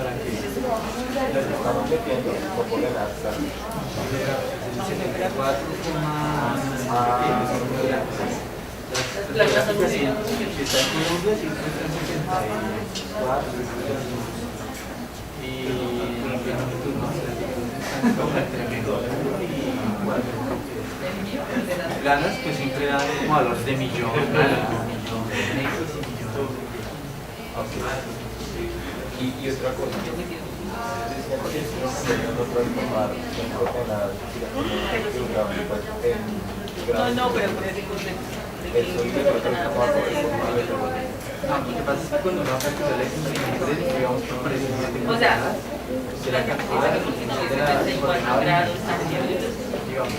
estamos metiendo por coordenadas. La casa no se planos que siempre dan como valores de millón, Y otra cosa, decía que no transformar en coordenadas geográficas en no, pero por ese eso y lo transformar lo que pasa es que cuando uno calcula la experiencia, digamos, precisamente o sea, la cantidad de 74 grados centígrados,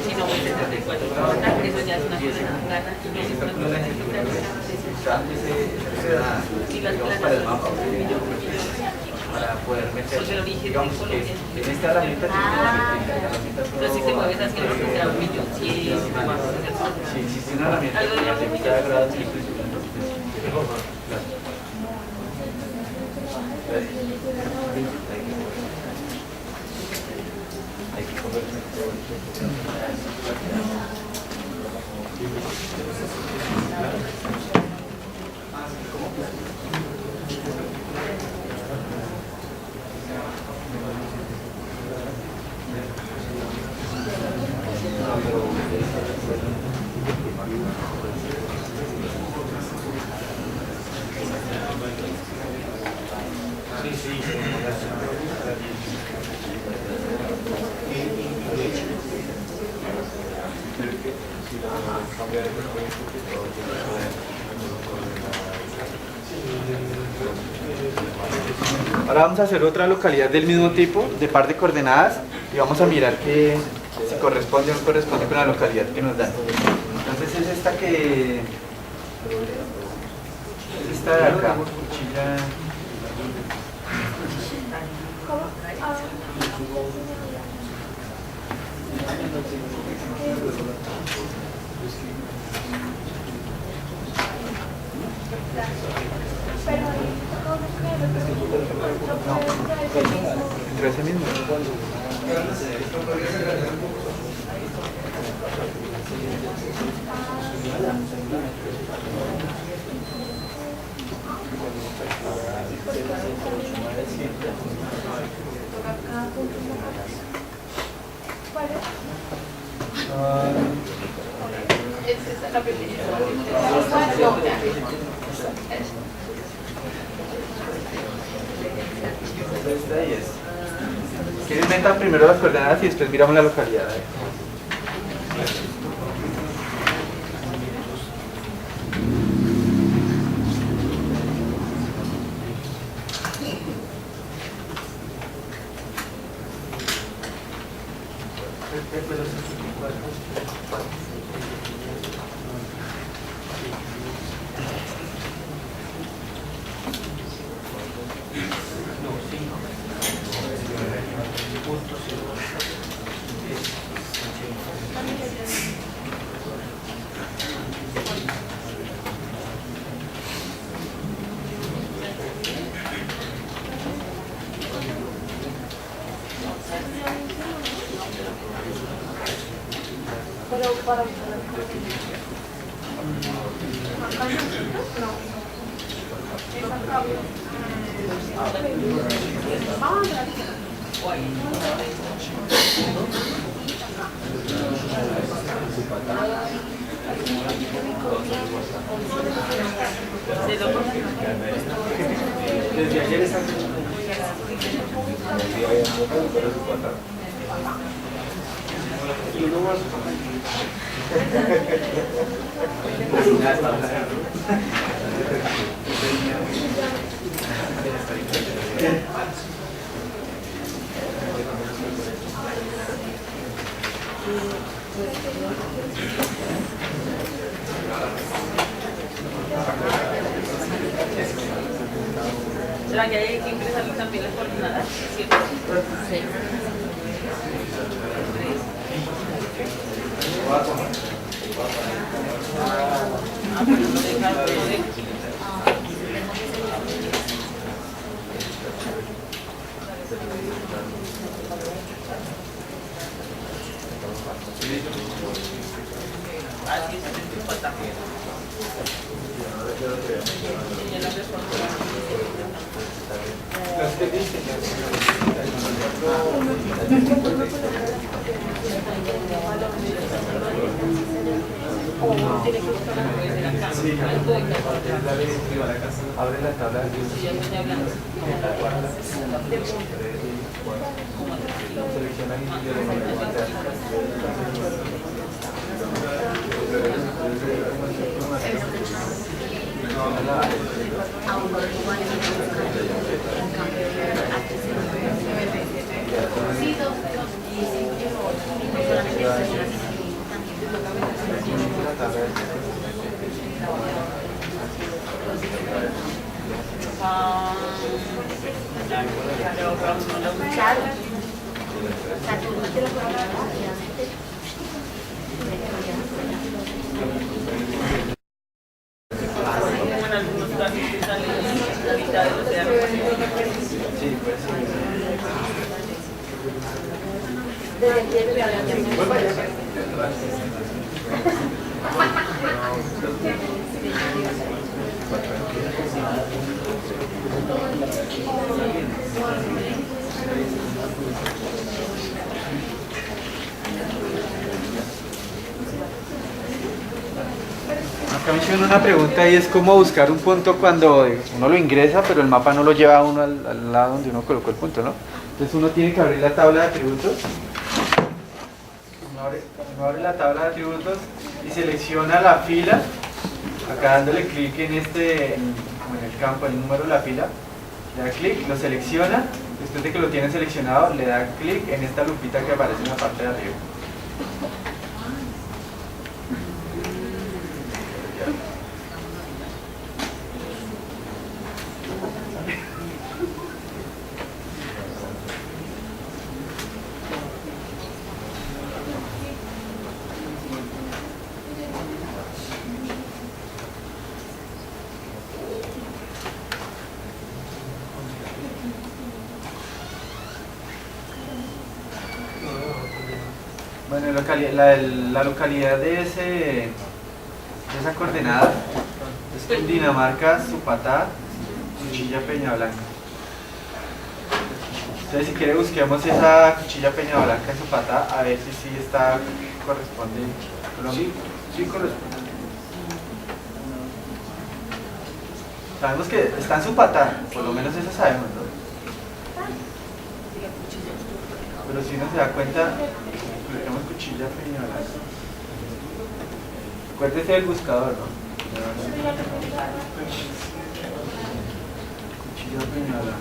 si no 74 grados, eso ya es una coordenada plana y no es una coordenada y las para el mapa, para poder meter, digamos que en esta herramienta pero si te mueves hacia lo que será 1.100.000, más o menos. si existe una herramienta que hace cada grado de hay que conversar. Ahora vamos a hacer otra localidad del mismo tipo, de par de coordenadas, y vamos a mirar que si corresponde o no corresponde con la localidad que nos dan. Entonces es esta que... es esta de acá, cuchilla... Entre ese mismo. Esa es la primera. Esta ahí es. ¿Quieren inventar primero las coordenadas y después miramos la localidad? Desde ayer están ¿Será que hay que ingresar también las coordenadas? ¿Cierto? Sí. Así es, en tu cuenta. Y yo no respondo. Los que dicen, sí, abre la tabla de selecciona Como en algunos casos que sale la mitad del océano Pacífico. sí, pues acá me hicieron una pregunta y es cómo buscar un punto cuando uno lo ingresa, pero el mapa no lo lleva a uno al lado donde uno colocó el punto, ¿no? Entonces uno tiene que abrir la tabla de atributos. Uno abre la tabla de atributos y selecciona la fila, acá dándole clic en como en el campo, el número de la fila, le da clic, lo selecciona, después de que lo tiene seleccionado, le da clic en esta lupita que aparece en la parte de arriba. Bueno, la localidad de esa coordenada es Cundinamarca, Supatá, Cuchilla, Peñablanca. Entonces, si quiere, busquemos esa Cuchilla, Peñablanca, Supatá, a ver si sí está, corresponde. Sí corresponde. Sabemos que está en Supatá, por lo menos eso sabemos, ¿no? Pero si uno se da cuenta, tenemos Cuchilla, Peñablanca. Acuérdese del buscador, ¿no? Cuchilla, Peñablanca.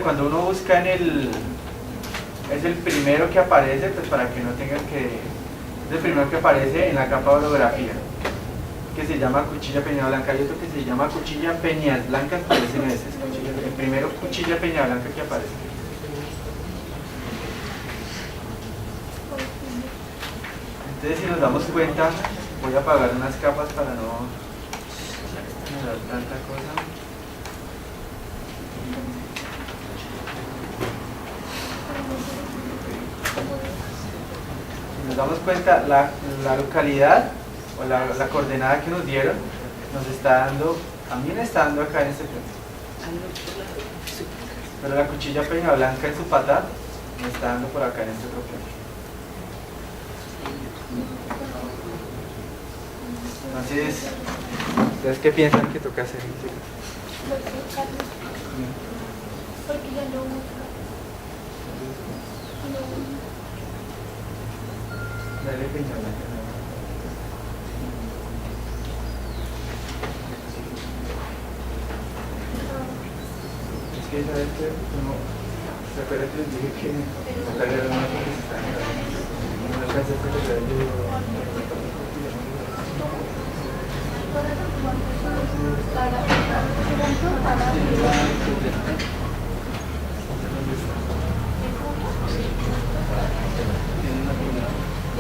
Cuando uno busca es el primero que aparece, pues para que no tengan que, es el primero que aparece en la capa de orografía, que se llama Cuchilla, Peñablanca. Hay otro que se llama Cuchilla, Peñas Blancas, aparecen ese, el primero Cuchilla, Peñablanca que aparece. Entonces, si nos damos cuenta, voy a apagar unas capas para no generar tanta cosa. Si nos damos cuenta, la localidad o la coordenada que nos dieron nos está dando, también está dando acá en este punto. Pero la Cuchilla, Peñablanca en Supatá nos está dando por acá en este otro punto. Entonces, ¿ustedes qué piensan que toca hacer? Porque ya no Dale Peñablanca. Es que sabes que uno, ¿se acuerdan que les dije que acá era una cosa que se está no alcanza a pegar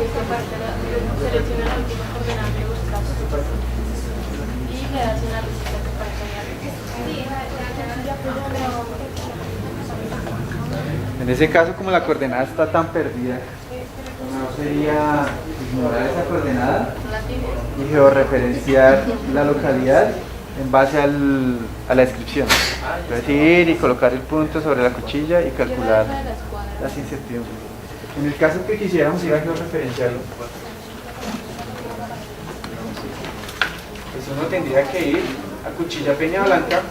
esta parte selecciona la última coordenada que busca. Y le das una receta para cambiar. En ese caso, como la coordenada está tan perdida, no sería ignorar esa coordenada y georreferenciar la localidad en base a la descripción. Entonces ir y colocar el punto sobre la cuchilla y calcular las incertidumbres. En el caso que quisiéramos ir a georreferenciarlo, pues uno tendría que ir a Cuchilla Peña Blanca.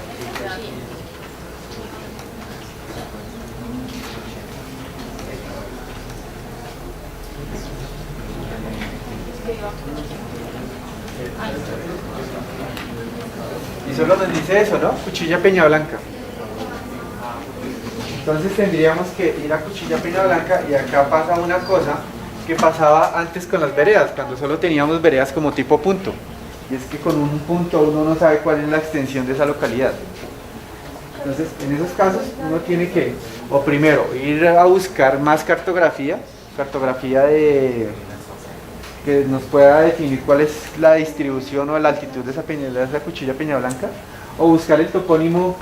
Y solo nos dice eso, ¿no? Cuchilla Peña Blanca. Entonces tendríamos que ir a Cuchilla Peña Blanca y acá pasa una cosa que pasaba antes con las veredas, cuando solo teníamos veredas como tipo punto. Y es que con un punto uno no sabe cuál es la extensión de esa localidad. Entonces, en esos casos uno tiene que, o primero, ir a buscar más cartografía que nos pueda definir cuál es la distribución o la altitud de esa Cuchilla Peña Blanca, o buscar el topónimo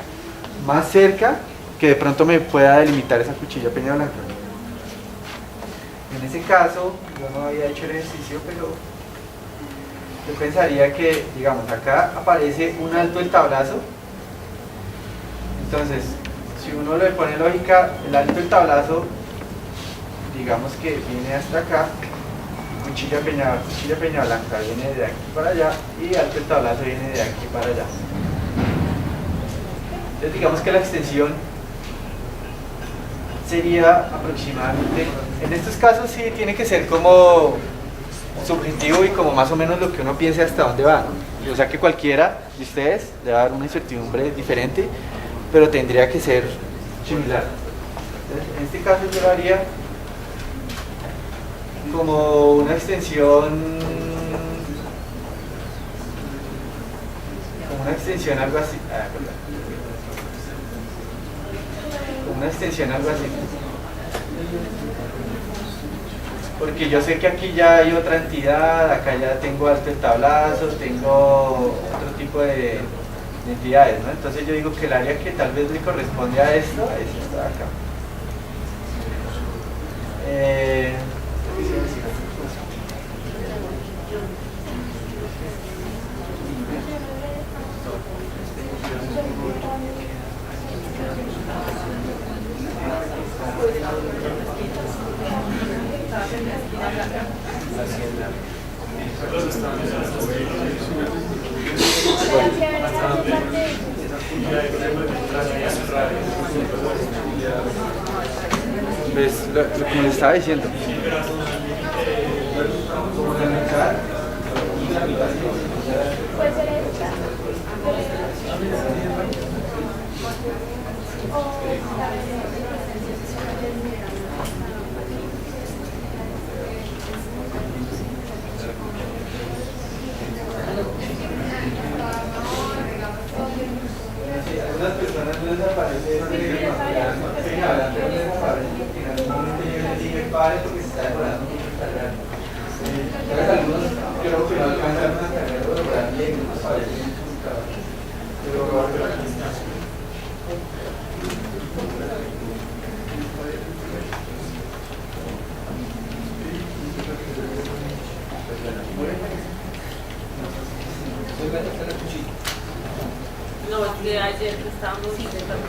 más cerca que de pronto me pueda delimitar esa Cuchilla Peña Blanca. En ese caso, yo no había hecho el ejercicio, pero yo pensaría que, digamos, acá aparece un alto del tablazo. Entonces, si uno le pone lógica, el alto del tablazo, digamos que viene hasta acá, Cuchilla Peña Blanca viene de aquí para allá y alto del tablazo viene de aquí para allá. Entonces digamos que la extensión sería aproximadamente, en estos casos sí tiene que ser como subjetivo y como más o menos lo que uno piense hasta dónde va, ¿no? O sea que cualquiera de ustedes le va a dar una incertidumbre diferente, pero tendría que ser similar. Entonces, en este caso yo lo haría como una extensión algo así, como una extensión algo así, porque yo sé que aquí ya hay otra entidad, acá ya tengo alto el tablazo, tengo otro tipo de entidades, ¿no? Entonces yo digo que el área que tal vez le corresponde a esto es esta de acá. Pues lo que les estaba diciendo. Puede ser esta. Algunas personas no les aparece no les aparece que en algún momento yo les dije pare porque se está demorando mucho el cargar. Algunos creo que no alcanzan a cargar o demorar bien, no aparece en el computador. No, es que ayer que estábamos intentando,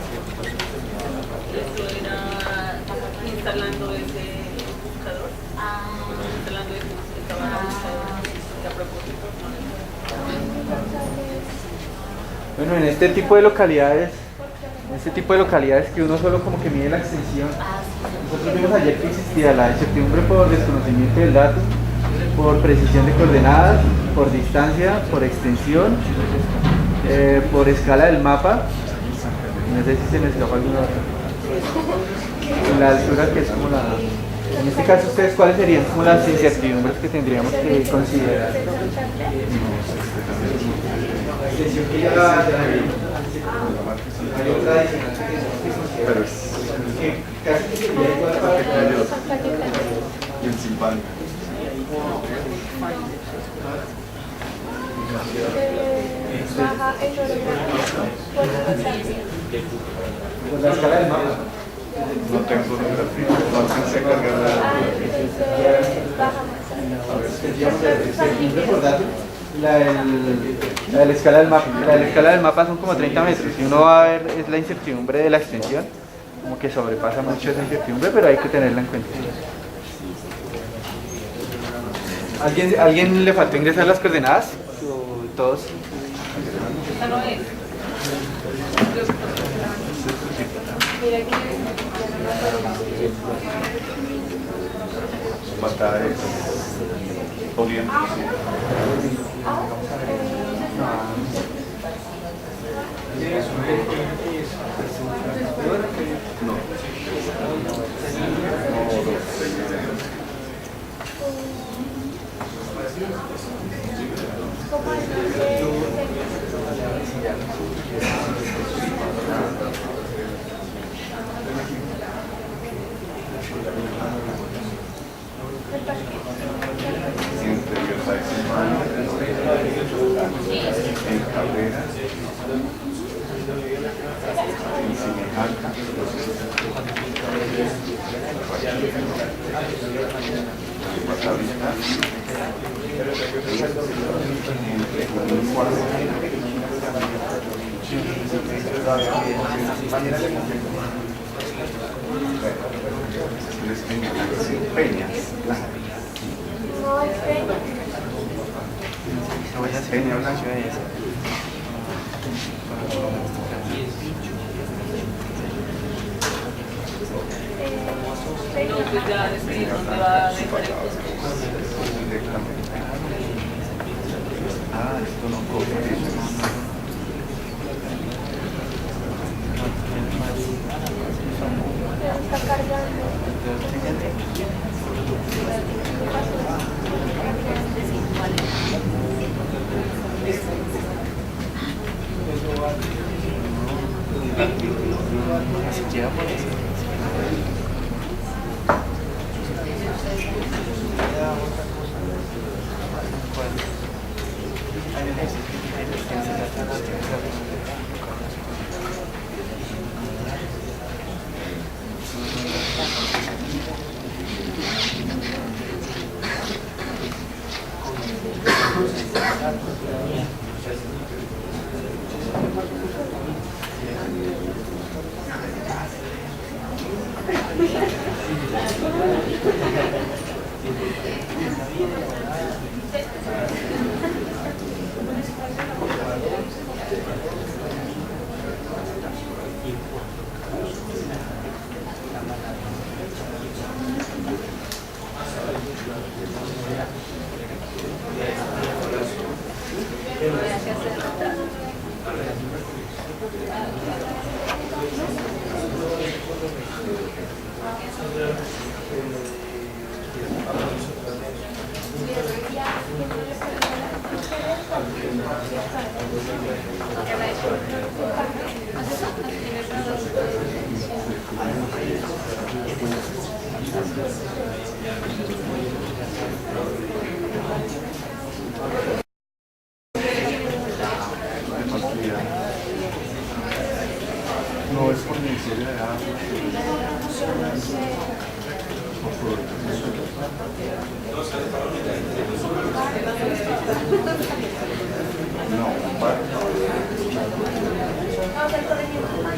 eso era instalando ese buscador, instalando ese buscador a propósito. Bueno, en este tipo de localidades, que uno solo como que mide la extensión, nosotros vimos ayer que existía la incertidumbre por desconocimiento del dato, por precisión de coordenadas, por distancia, por extensión, por escala del mapa, no sé si se me escapa alguna otra, la altura que es como la... En este caso, ¿ustedes cuáles serían como las incertidumbres que tendríamos que considerar? La extensión que ya la hay otra adicional que tenemos que considerar, que casi que sería igual para y el silvano. Baja el orografía por geografía. Pues la escala del mapa. No tengo geografía, no alcancé a cargar la... Entonces baja más. Es recordar la de la escala del mapa. La de la escala del mapa son como 30 metros. Y uno va a ver es la incertidumbre de la extensión, como que sobrepasa mucho esa incertidumbre, pero hay que tenerla en cuenta. ¿Alguien le faltó ingresar las coordenadas? ¿O todos? Esta no es. Mira que ya no me acuerdo. Falta de oriente. No. ¿Cómo es que Entre en Cabrera, en Cinejaca, en Guatavita, entre Junín Cuarto, Peñas, no es Peña? Peña, una ciudad de esa. No, pues ya decidí dónde va a dejar el costo. directamente. Ah, esto no coge eso. Está cargando. Ni siquiera por eso. No es por el Ministerio de Agua. No, para. Vamos al corregimiento más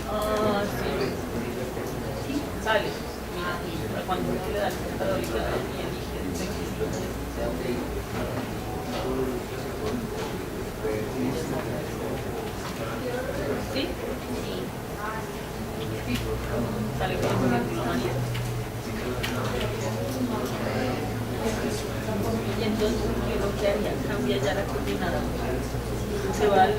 Ah, sí. Sale. Mira, cuando uno le da el contador y elige el texto. cambia ya la coordinada. Se va al...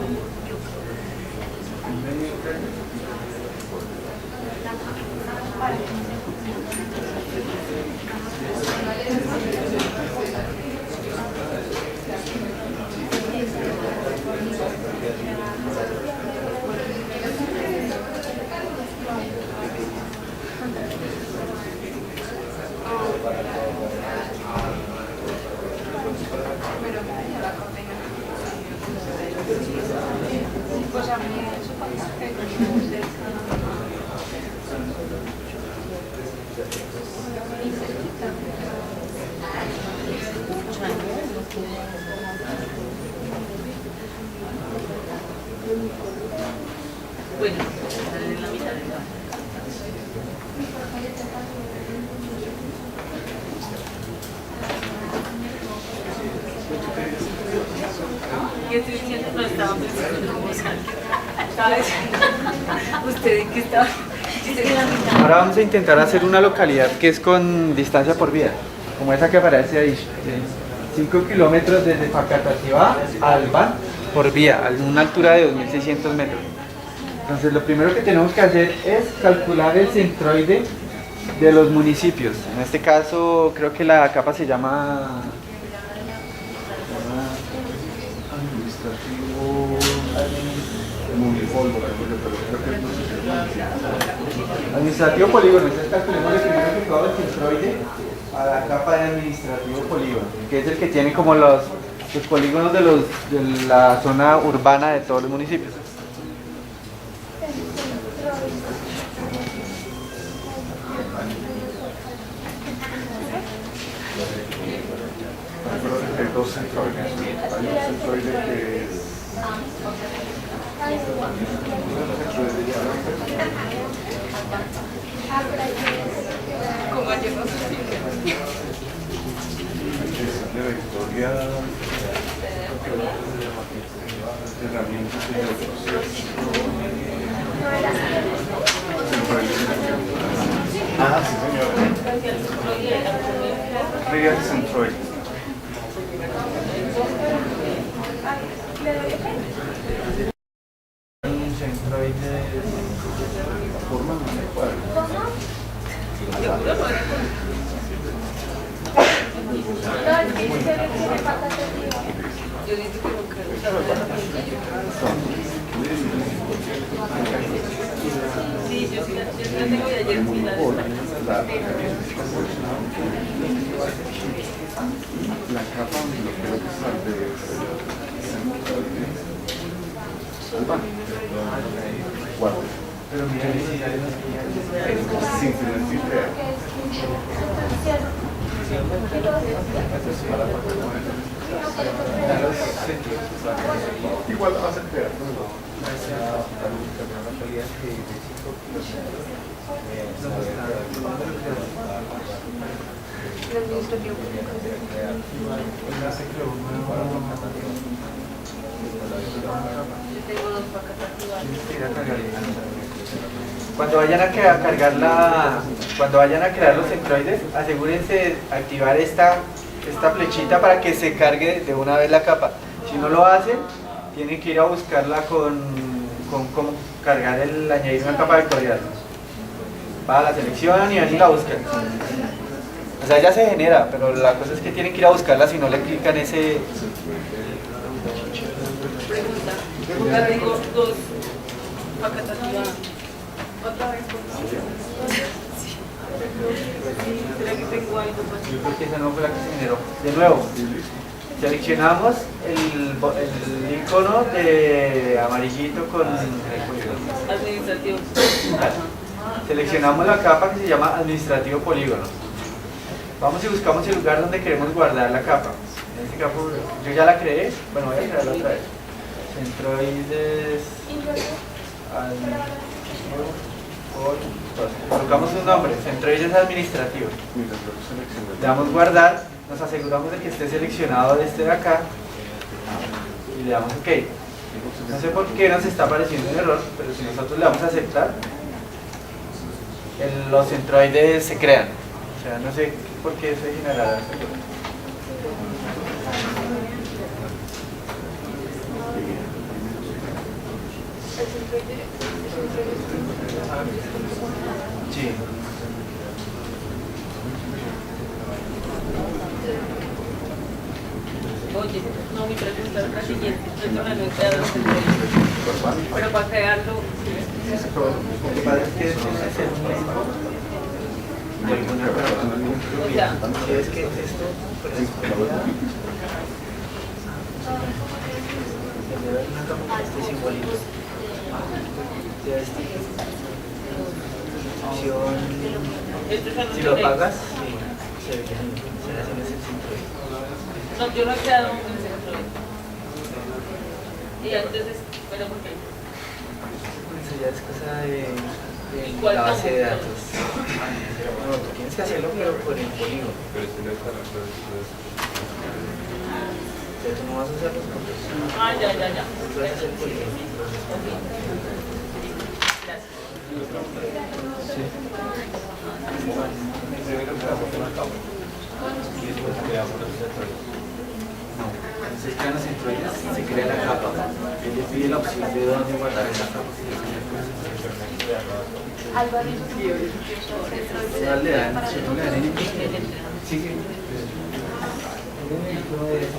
Bueno, en la mitad del campo. ¿Qué estoy diciendo? No estaba pensando en voz alta. Estaba diciendo, ¿usted en qué estaba? Ahora vamos a intentar hacer una localidad que es con distancia por vía, como esa que aparece ahí, 5 kilómetros desde Facatativá a Albán por vía, a una altura de 2.600 metros. Entonces lo primero que tenemos que hacer es calcular el centroide de los municipios. En este caso creo que la capa se llama administrativo polígono. Entonces calculemos primero que todo el centroide a la capa de administrativo polígono, que es el que tiene como los polígonos de la zona urbana de todos los municipios. Hay dos centroides. Hay un centroide que es ¿Cómo llegó? de Victoria, herramientas y otros. Ah, sí, señor. Real Centroid. Un centroide Forma no sé cuál. Yo dije que nunca. Sí, yo sí la tengo de ayer. Sí, La capa lo creo que es de Albán. Guarda. pero mira, Sin tener igual vas a crear. Cuando vayan a cargar cuando vayan a crear los centroides, asegúrense de activar esta flechita para que se cargue de una vez la capa. Si no lo hacen, tienen que ir a buscarla con cómo cargar añadir una capa vectorial. Va a la selección y así la buscan. O sea, ya se genera, pero la cosa es que tienen que ir a buscarla si no le clican ese. Pregunta, tengo dos Facatativá. Otra vez, por favor. ¿Será que tengo algo más? Yo creo que esa no fue la que se generó. De nuevo, seleccionamos el icono de amarillito con Administrativo. seleccionamos la capa que se llama administrativo polígono. Vamos y buscamos el lugar donde queremos guardar la capa. En este caso, yo ya la creé. Bueno, voy a crearla otra vez. Centroides. Colocamos un nombre, centroides administrativos. Le damos guardar, nos aseguramos de que esté seleccionado desde de acá y le damos OK. No sé por qué nos está apareciendo un error, pero si nosotros le damos a aceptar, los centroides se crean. O sea, no sé por qué se generará ese error. Sí. Oye, no, mi pregunta es la siguiente. Yo no he creado pero para crearlo, Lo que pasa es que este es el mismo de alguna persona o sea, si es que esto corresponde a este simbolito. De esta opción, esto ya no si lo tiene- pagas, sí, se ve se hace en ese centro. No, yo no he creado un centro. Y entonces, pero ¿por qué? Eso ya es cosa de cuál la base de no? datos. No, tú tienes que hacerlo, pero por el polígono. Pero si no está la clase, Pero tú no vas a hacer los puntos. Ah, ya. Tú vas a hacer el polígono. Ok. Gracias. Y después creamos los centros. Entonces crean los centroides, se crea la capa. Él le pide la opción de dónde guardar esa capa. Álvaro, No le dan, no le dan el sigue. por eso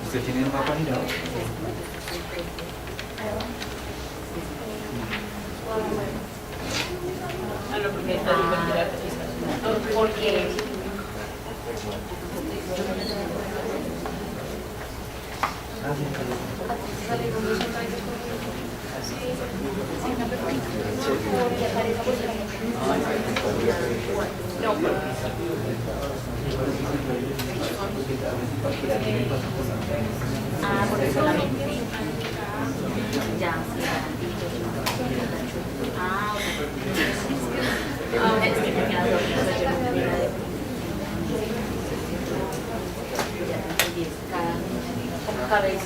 ¿Usted tiene un mapa girado? Ah, no, porque está en porque por eso solamente. Ya, sí, es que me queda dormido, yo no hubiera de. cada vez.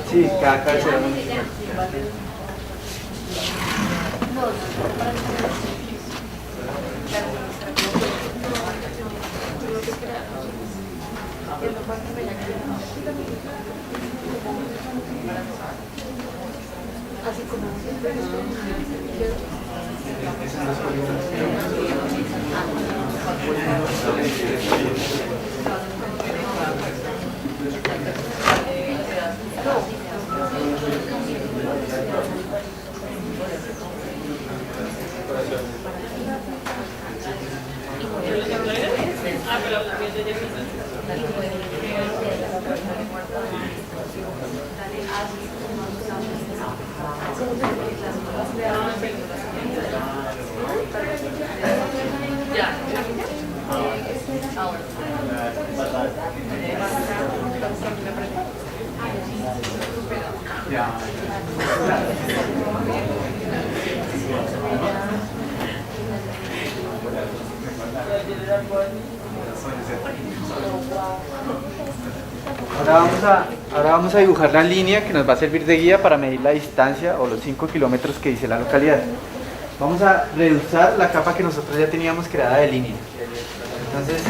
Sí, cada cabecera no. así como Ah, pero la piel de Jessica. Ya. Ahora. Ya. Ahora vamos a dibujar la línea que nos va a servir de guía para medir la distancia o los 5 kilómetros que dice la localidad. Vamos a reusar la capa que nosotros ya teníamos creada de línea. Entonces,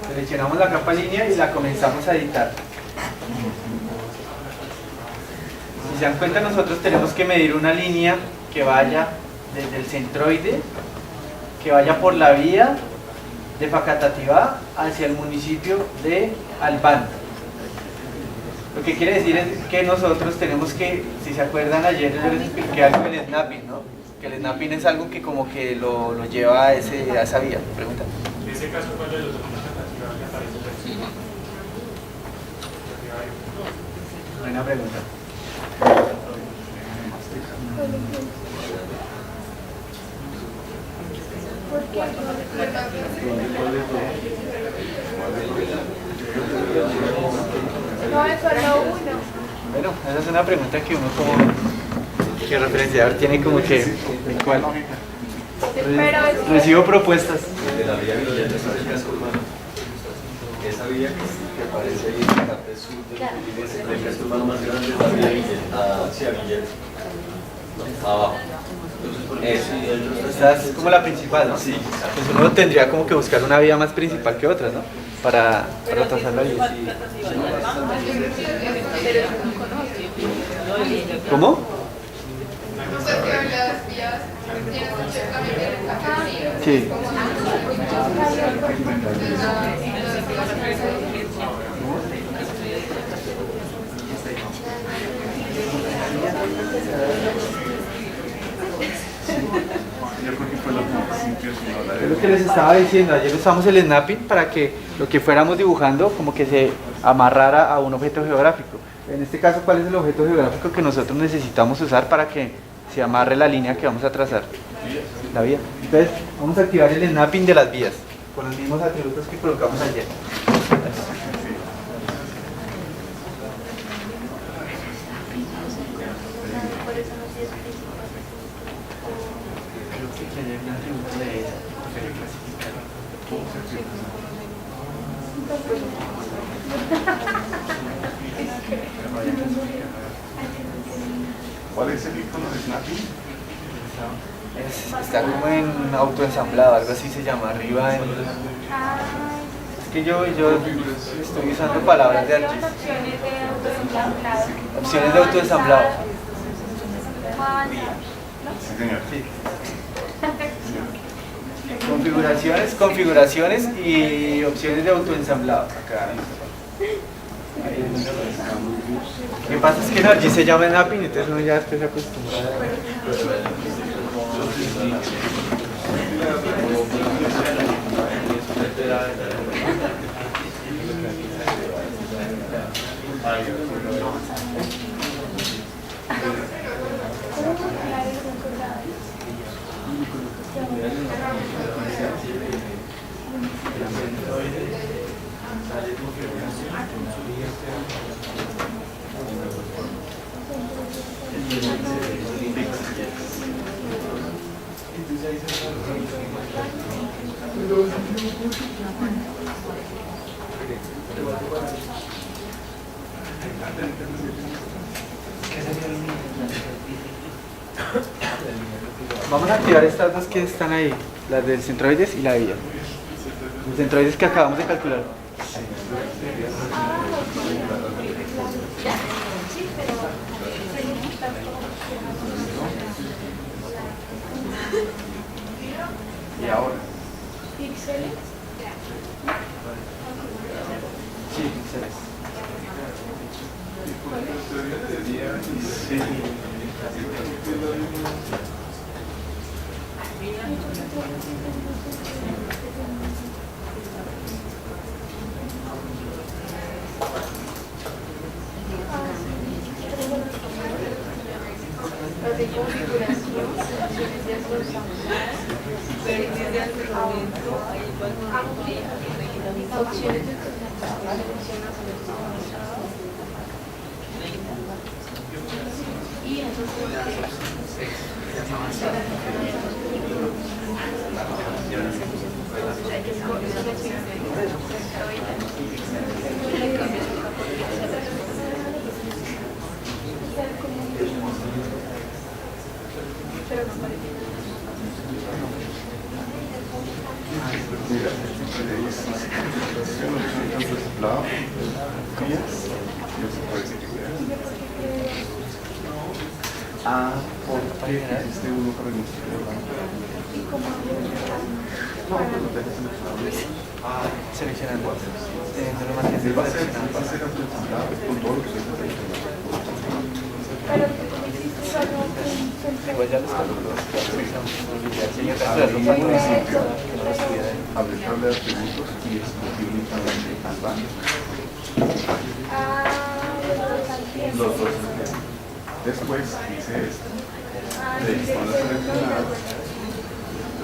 seleccionamos la capa línea y la comenzamos a editar. Si se dan cuenta, nosotros tenemos que medir una línea que vaya desde el centroide, que vaya por la vía de Facatativá hacia el municipio de Albán. Lo que quiere decir es que nosotros tenemos que, si se acuerdan, ayer yo les expliqué algo del snapping, ¿no? Que el snapping es algo que como que lo lleva a esa vía. ¿Pregunta? En ese caso, ¿cuál de los dos alternativas le parece? Buena pregunta. no es solo uno. Bueno, esa es una pregunta que uno como que referenciador tiene como que ¿de cuál? Pero es Recibo propuestas. De la vía Villa, esa vía que aparece ahí en la parte sur del casco urbano más grande es la vía hacia Villa, abajo. Esa es como la principal, ¿no? Sí, Pues uno tendría como que buscar una vía más principal que otra, ¿no? Para trazar la vía. ¿Cómo? Sí. Yo creo que fue lo principio, Es lo que les estaba diciendo, ayer usamos el snapping para que lo que fuéramos dibujando como que se amarrara a un objeto geográfico. En este caso, ¿cuál es el objeto geográfico que nosotros necesitamos usar para que se amarre la línea que vamos a trazar? La vía. Entonces, vamos a activar el snapping de las vías con los mismos atributos que colocamos ayer. ¿Cuál es el icono de Snapping? Está como en autoensamblado, algo así se llama, arriba en... Es que yo estoy usando palabras de ArcGIS. Opciones de autoensamblado. Sí, señor. Sí. Configuraciones y opciones de autoensamblado. Acá. Lo que pasa es que en ArcGIS se llama snapping, entonces uno ya después se acostumbra. Vamos a activar estas dos que están ahí, las del centroides y la vía. Los centroides que acabamos de calcular. ¿Y ahora? ¿Píxeles? Sí, píxeles. Las de configuración, opciones de opciones de y Mira, contemplado, vías, y eso puede ser que Ah, porque existe uno para el instituto. No, pues lo dejas seleccionado. Ah, seleccionando. Teniendo lo más que Va a ser seleccionado. autoensamblado con todo lo que se seleccionado. pero como existe solo un Igual ya los calculos. Abre tabla de atributos y escoge únicamente advanced. Los dos. Después dice esto. De listones seleccionadas.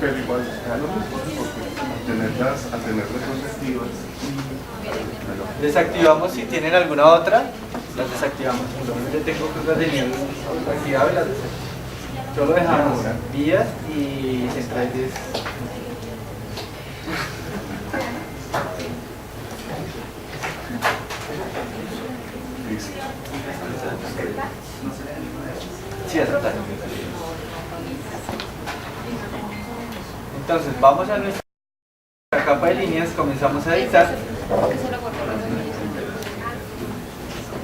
Pero igual, ya lo mismo, porque al tener retrospectivas, Desactivamos si tienen alguna otra, las desactivamos. Yo tengo cosas de nivel activadas y las desactivamos. Solo dejamos vías y centrales. Listo. Sí, aceptar. Entonces, vamos a nuestra capa de líneas, comenzamos a editar.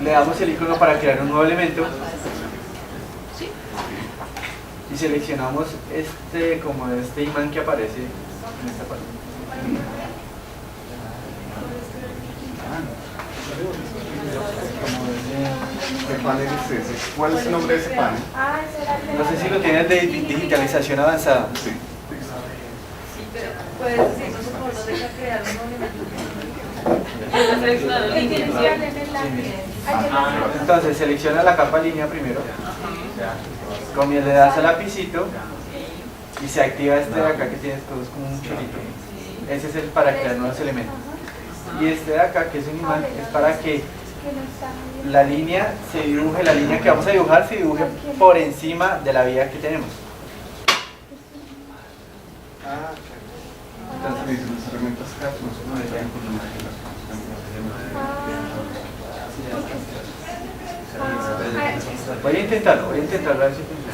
Le damos el icono para crear un nuevo elemento. Y seleccionamos como este imán que aparece en esta parte. ¿Qué panel es ese? ¿Cuál es el nombre de ese panel? No sé si lo tienes de digitalización avanzada. Sí. Pues sí, no se puede dejar crear un elemento. Seleccionado línea. Entonces selecciona la capa línea primero. Le das al lapicito y se activa este de acá que tienes todos como un chulito. Ese es el para crear nuevos elementos. Y este de acá, que es un imán, es para que la línea se dibuje, la línea que vamos a dibujar se dibuje por encima de la vía que tenemos. Entonces, las herramientas acá funcionan de la Voy a intentarlo, a ver si funciona.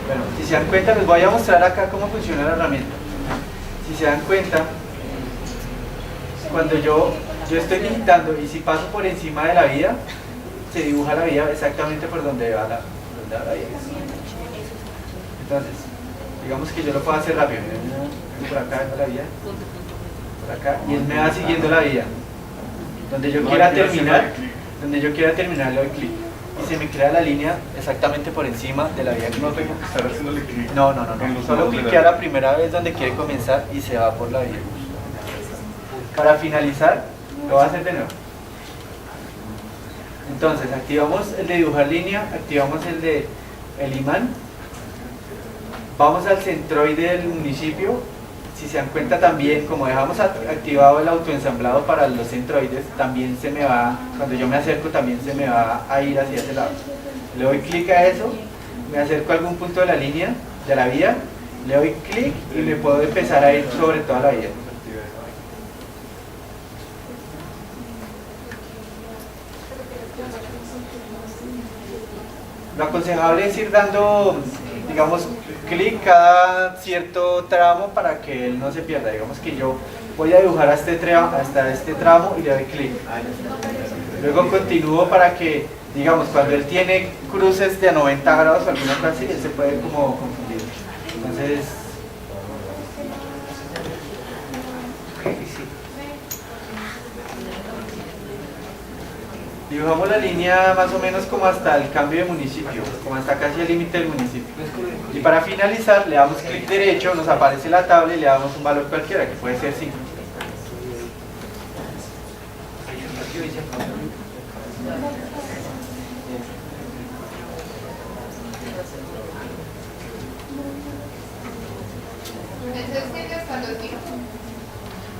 Bueno, si se dan cuenta, les voy a mostrar acá cómo funciona la herramienta. Si se dan cuenta, cuando yo estoy digitando y si paso por encima de la vía, se dibuja la vía exactamente por donde va la vía. Entonces, digamos que yo lo puedo hacer rápido. Por acá va la vía, por acá, y él me va siguiendo la vía. Donde yo quiera terminar, le doy clic. Y se me crea la línea exactamente por encima de la vía que No tengo que estar haciéndole clic. No. Solo cliquea la primera vez donde quiere comenzar y se va por la vía. Para finalizar, lo voy a hacer de nuevo. Entonces, activamos el de dibujar línea, activamos el de el imán. Vamos al centroide del municipio. Si se dan cuenta también, como dejamos activado el autoensamblado para los centroides, también se me va, cuando yo me acerco también se me va a ir hacia ese lado. Le doy clic a eso, me acerco a algún punto de la línea, de la vía, le doy clic y me puedo empezar a ir sobre toda la vía. Lo aconsejable es ir dando, digamos, clic cada cierto tramo para que él no se pierda. Digamos que yo voy a dibujar hasta este tramo y le doy clic. Luego continúo para que, digamos, cuando él tiene cruces de 90 grados o alguna cosa así, él se puede como confundir. Entonces, dibujamos la línea más o menos como hasta el cambio de municipio, como hasta casi el límite del municipio. Y para finalizar, le damos clic derecho, nos aparece la tabla y le damos un valor cualquiera, que puede ser 5.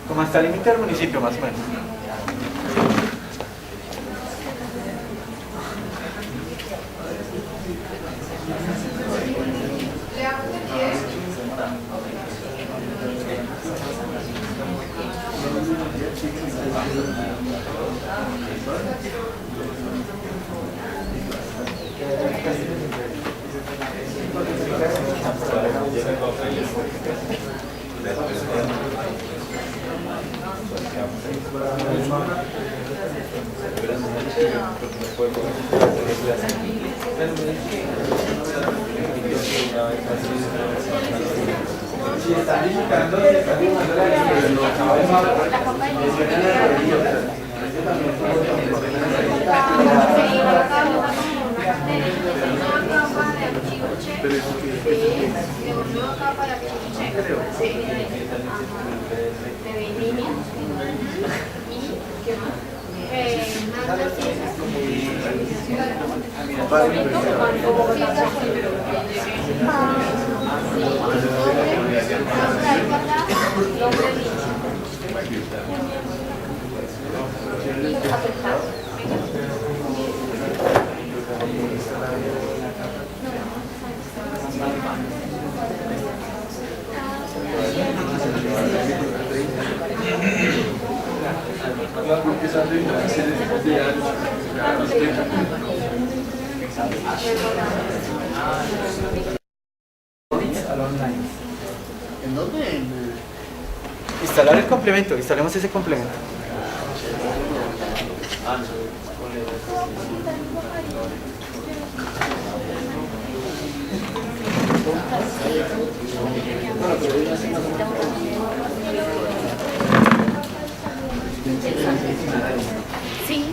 Como hasta el límite del municipio, más o menos. Si están digitando la ¿En dónde? Instalar el complemento, instalemos ese complemento. Sí.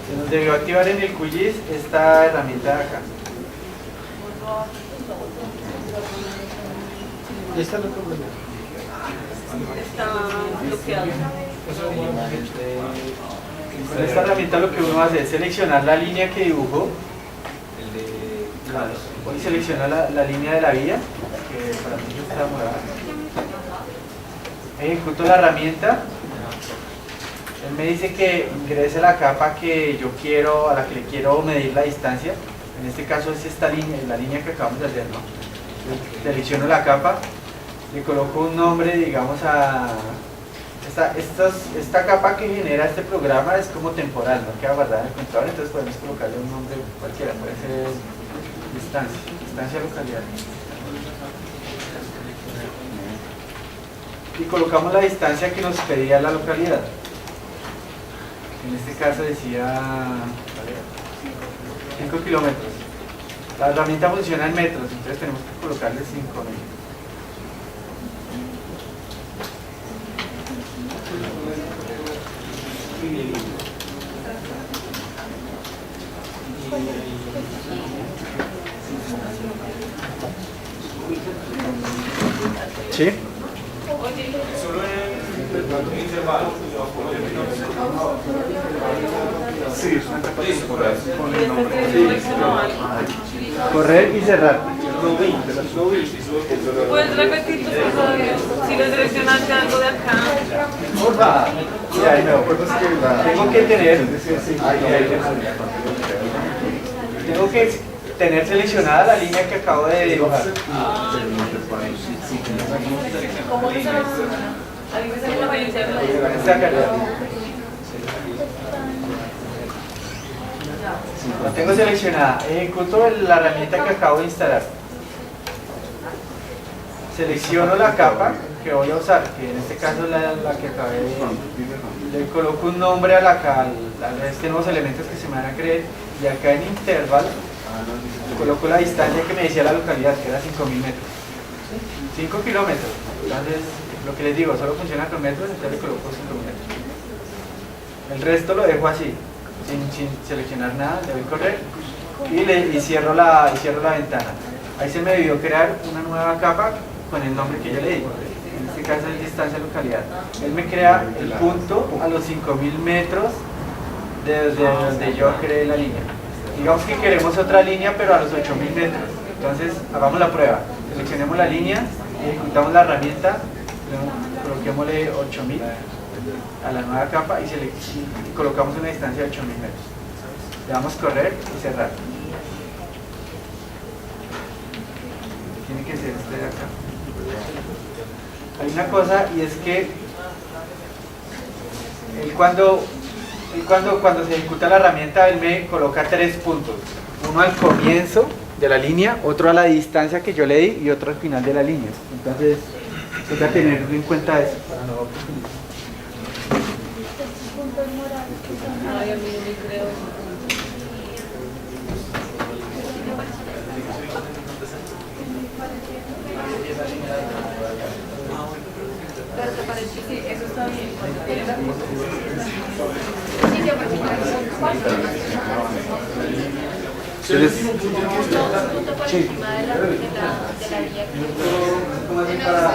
Se nos debió activar en el QGIS esta herramienta de acá. Esta es la problema. Está bloqueado. Con esta herramienta lo que uno hace es seleccionar la línea que dibujó y selecciona la línea de la vía, que para mí está morada. Ejecuto la herramienta. Él me dice que ingrese la capa que yo quiero, a la que le quiero medir la distancia. En este caso es esta línea, la línea que acabamos de hacer, ¿no? Selecciono la capa, le coloco un nombre, digamos, a esta capa que genera este programa es como temporal, no queda guardada en el computador, entonces podemos colocarle un nombre cualquiera, puede ser distancia localidad. Y colocamos la distancia que nos pedía la localidad. En este caso decía 5 kilómetros. La herramienta funciona en metros, entonces tenemos que colocarle 5.000. ¿Sí? Solo en intervalos. Sí, es una capa temporal con Y el este nombre. tiene seleccionado algo. Correr y cerrar. ¿Puedes repetir tu paso? Si le seleccionaste algo de acá. Y ahí me voy. Tengo que tener seleccionada la línea que acabo de dibujar. ¿Cómo se selecciona? Alguien que sale la mayoría de la Esta calidad. La tengo seleccionada. Ejecuto la herramienta que acabo de instalar. Selecciono la capa que voy a usar, que en este caso es la que acabé de... Le coloco un nombre a estos nuevos elementos que se me van a crear, y acá en interval coloco la distancia que me decía la localidad, que era 5.000 metros. 5 kilómetros. Entonces, lo que les digo, solo funciona con metros, entonces le coloco 5 metros. El resto lo dejo así, sin seleccionar nada, le doy correr y cierro la ventana. Ahí se me debió crear una nueva capa con el nombre que yo le di. En este caso es distancia localidad. Él me crea el punto a los 5000 metros desde donde yo creé la línea. Digamos que queremos otra línea, pero a los 8000 metros. Entonces, hagamos la prueba. Seleccionemos la línea, ejecutamos la herramienta, coloquémosle 8000 a la nueva capa y colocamos una distancia de 8000 metros. Le damos correr y cerrar. Tiene que ser este de acá. Hay una cosa, y es que él cuando se ejecuta la herramienta, él me coloca 3 puntos. Uno al comienzo de la línea, otro a la distancia que yo le di y otro al final de la línea. Entonces, toca tener en cuenta eso para no confundir. Ay, a mí no me creo. Pero te parece que sí, eso está bien. Sí, que Entonces, punto por encima de la vía que ¿cómo hacen para...?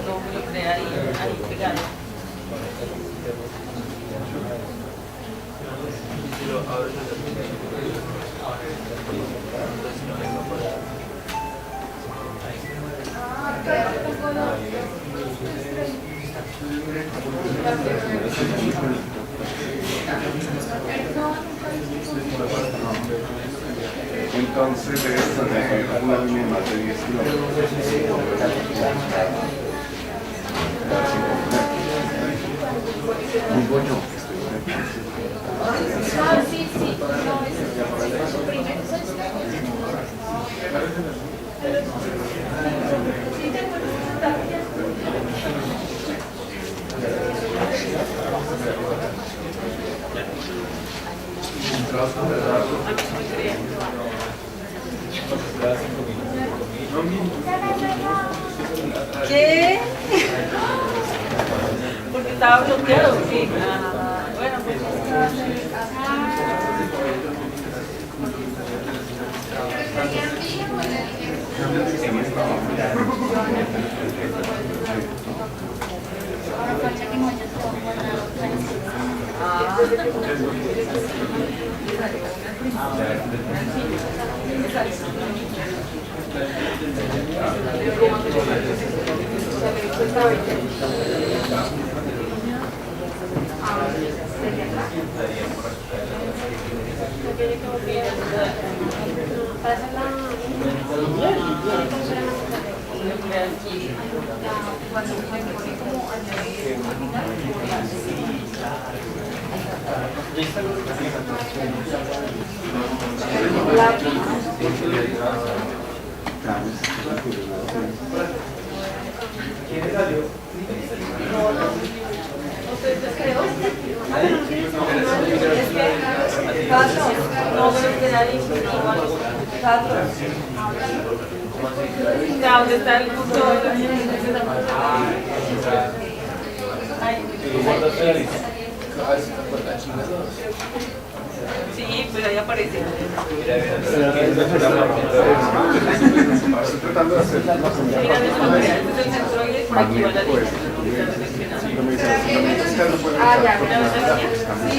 No me lo crea ahí pegado. Entonces debes tener una línea más de 10 Ah, sí, sí. No, es primero. Sí, te ¿Qué? Porque estaba bloqueado, sí. Ah, bueno, pues ¿Quién salió? no me lo queda ahí. ¿Dónde está el punto? Sí, pues ahí aparece. Estoy tratando de hacer Mira, este es el centroide, por aquí va la línea. Ah, ya. ¿Mira dónde está la línea? Sí,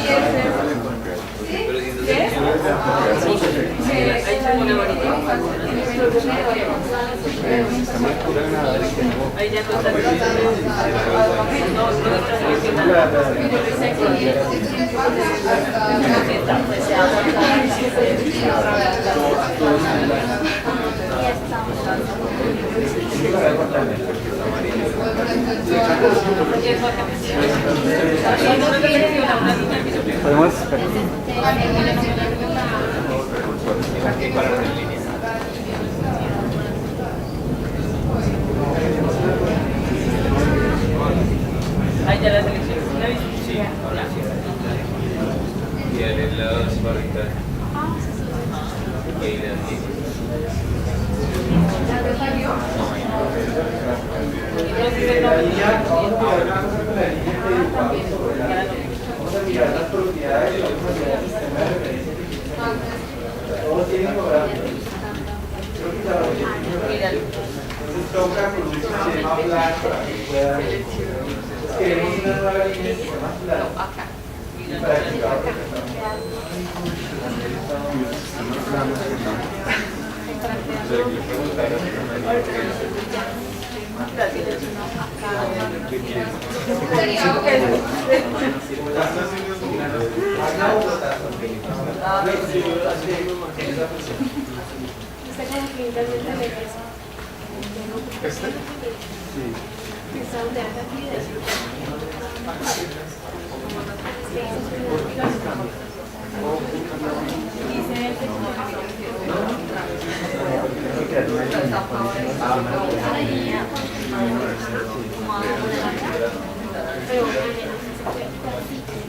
¿qué? Ahí se pone bonito. Ahí ya no está no está seleccionado. Podemos... Ahí ya la selección. ¿La viste? Sí, ahora sí. Y él en las barritas. Y ahí le línea, vamos a mirar una cosa con la línea de dibujado sobre la. Vamos a mirar las propiedades, vamos a mirar el sistema de referencia que tiene. Todos tienen geografía. Creo que la tiene geografía. Entonces toca con un sistema plano para que puedan. Queremos una nueva línea de sistema plano. Para que cada ¿Este?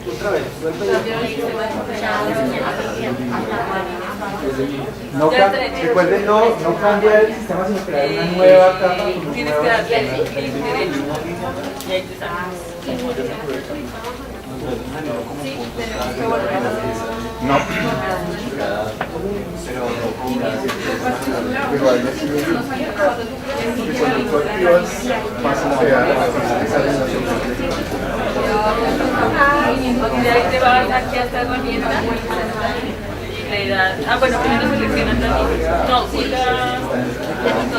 Otra vez, no recuerden no cambiar el sistema, sino crear una nueva capa con un Tienes nuevo que darle sistema. clic derecho y ahí te sale. Sí, tenemos que volver a hacer. No. Igual de si cuando tú activas pasa a crear Y ahí te vas aquí a esta herramienta y le das. Ah, bueno, primero seleccionas la línea. No, sí,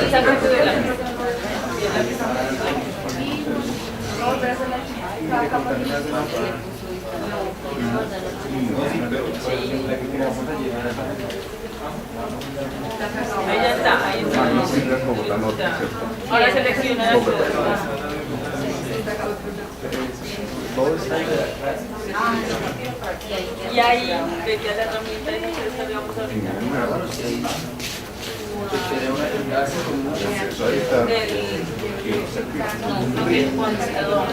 esa parte de la lista. Ahí ya está, ahí está. no sirve como la nota, Ya. ¿cierto? Ahora selecciona las cosas. Y ahí vete a la herramienta y esta vamos a ver. Eso ahí está. No, que cuantitador.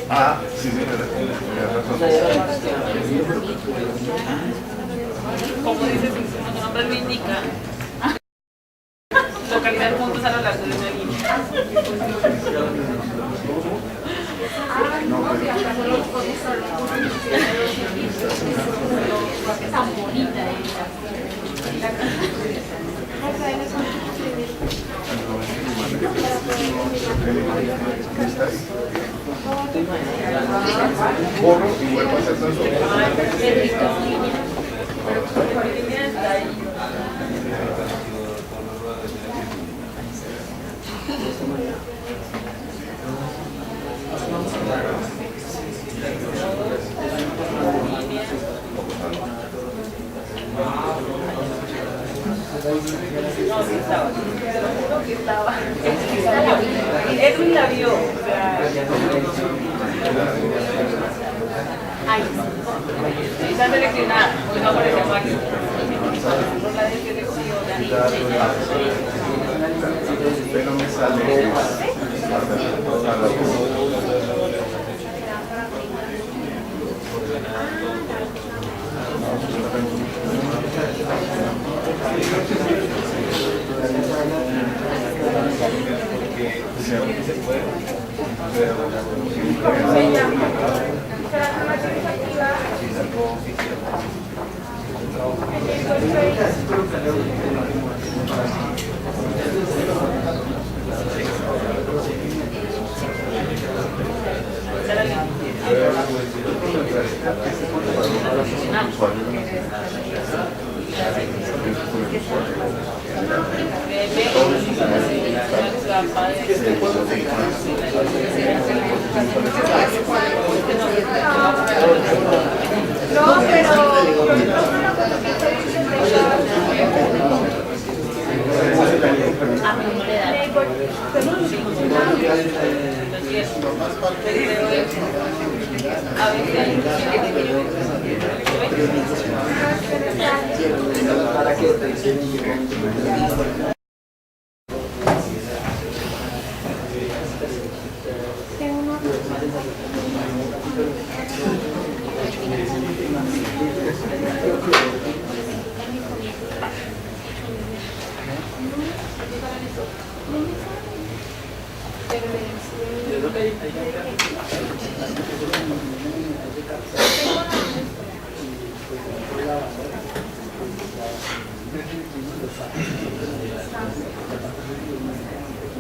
Ah, sí, sí, tienes razón. Como dice su nombre lo indica, localizar puntos a lo largo de una línea. Tan bonita ella. Está ahí. Borro y vuelvo a hacer todo. Línea está ahí. No, sí estaba. Seguro que estaba. Edwin la vio. O sea, ahí está seleccionada. Pues no aparece Mario. Por la deselecciona. Pero me sale. No, pero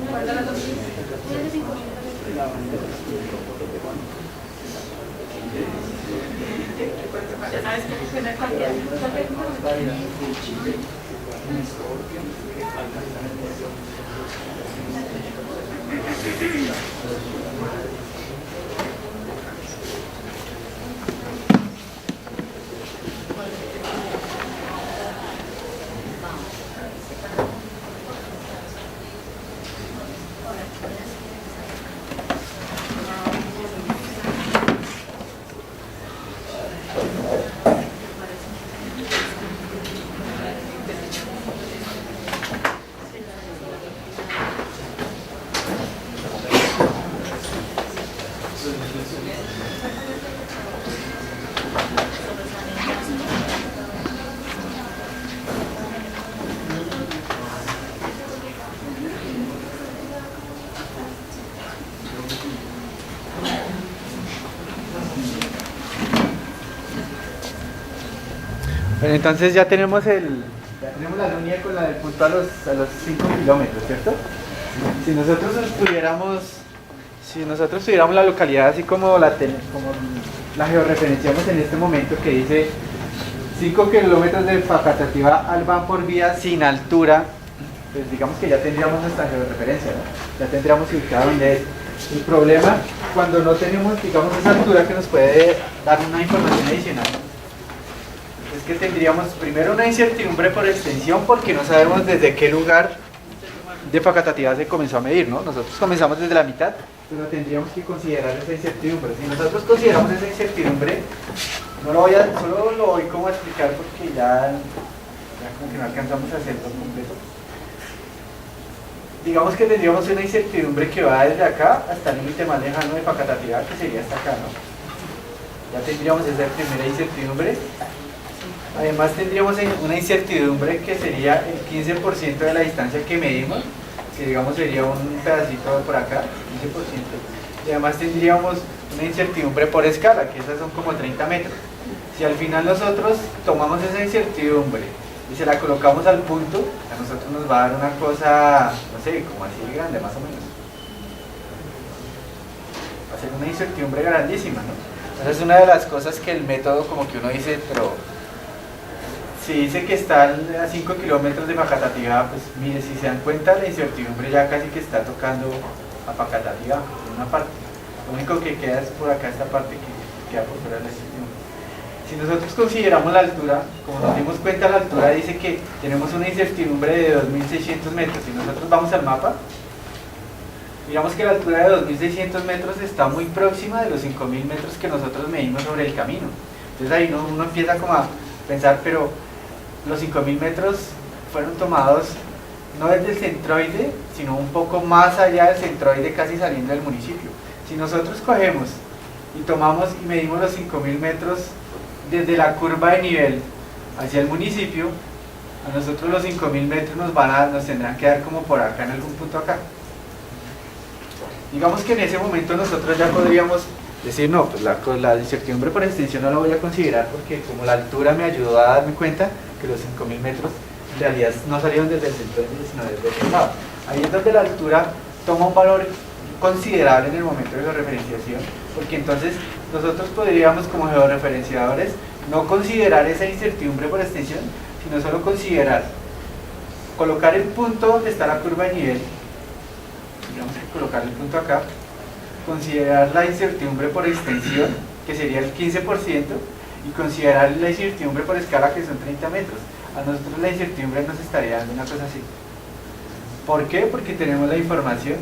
¿Cuál de las dos? Ya sabes que funciona cualquier. Bueno, entonces ya tenemos la línea con la del punto a los 5 kilómetros, ¿cierto? Si nosotros tuviéramos la localidad así como la georreferenciamos en este momento, que dice 5 kilómetros de facultativa al van por vía sin altura, pues digamos que ya tendríamos nuestra georreferencia, ¿no? Ya tendríamos ubicado donde es. El problema, cuando no tenemos, digamos, esa altura que nos puede dar una información adicional, es que tendríamos primero una incertidumbre por extensión, porque no sabemos desde qué lugar de facultativa se comenzó a medir, ¿no? Nosotros comenzamos desde la mitad, pero tendríamos que considerar esa incertidumbre. Si nosotros consideramos esa incertidumbre, solo lo voy como a explicar porque ya como que no alcanzamos a hacerlo completo. Digamos que tendríamos una incertidumbre que va desde acá hasta el límite más lejano de facultativa, que sería hasta acá, ¿no? Ya tendríamos esa primera incertidumbre. Además tendríamos una incertidumbre que sería el 15% de la distancia que medimos, que digamos sería un pedacito por acá, 15%. Y además tendríamos una incertidumbre por escala, que esas son como 30 metros. Si al final nosotros tomamos esa incertidumbre y se la colocamos al punto, a nosotros nos va a dar una cosa, no sé, como así de grande más o menos. Va a ser una incertidumbre grandísima, ¿no? Esa es una de las cosas que el método como que uno dice, pero si dice que está a 5 kilómetros de facultativa, pues mire, si se dan cuenta, la incertidumbre ya casi que está tocando a facultativa en una parte. Lo único que queda es por acá esta parte que queda por fuera de la incertidumbre. Si nosotros consideramos la altura, como nos dimos cuenta, la altura dice que tenemos una incertidumbre de 2.600 metros. Si nosotros vamos al mapa, miramos que la altura de 2.600 metros está muy próxima de los 5.000 metros que nosotros medimos sobre el camino. Entonces ahí uno empieza como a pensar, pero los 5.000 metros fueron tomados no desde el centroide, sino un poco más allá del centroide, casi saliendo del municipio. Si nosotros cogemos y tomamos y medimos los 5.000 metros desde la curva de nivel hacia el municipio, a nosotros los 5.000 metros nos tendrán que dar como por acá, en algún punto acá. Digamos que en ese momento nosotros ya podríamos decir, no, pues la incertidumbre por extensión no la voy a considerar, porque como la altura me ayudó a darme cuenta que los 5.000 metros en realidad no salieron desde el centro, sino desde el lado. Ahí es donde la altura toma un valor considerable en el momento de la referenciación, porque entonces nosotros podríamos como georreferenciadores no considerar esa incertidumbre por extensión, sino solo colocar el punto donde está la curva de nivel, digamos que colocar el punto acá, considerar la incertidumbre por extensión, que sería el 15%, y considerar la incertidumbre por escala, que son 30 metros. A nosotros la incertidumbre nos estaría dando una cosa así. ¿Por qué? Porque tenemos la información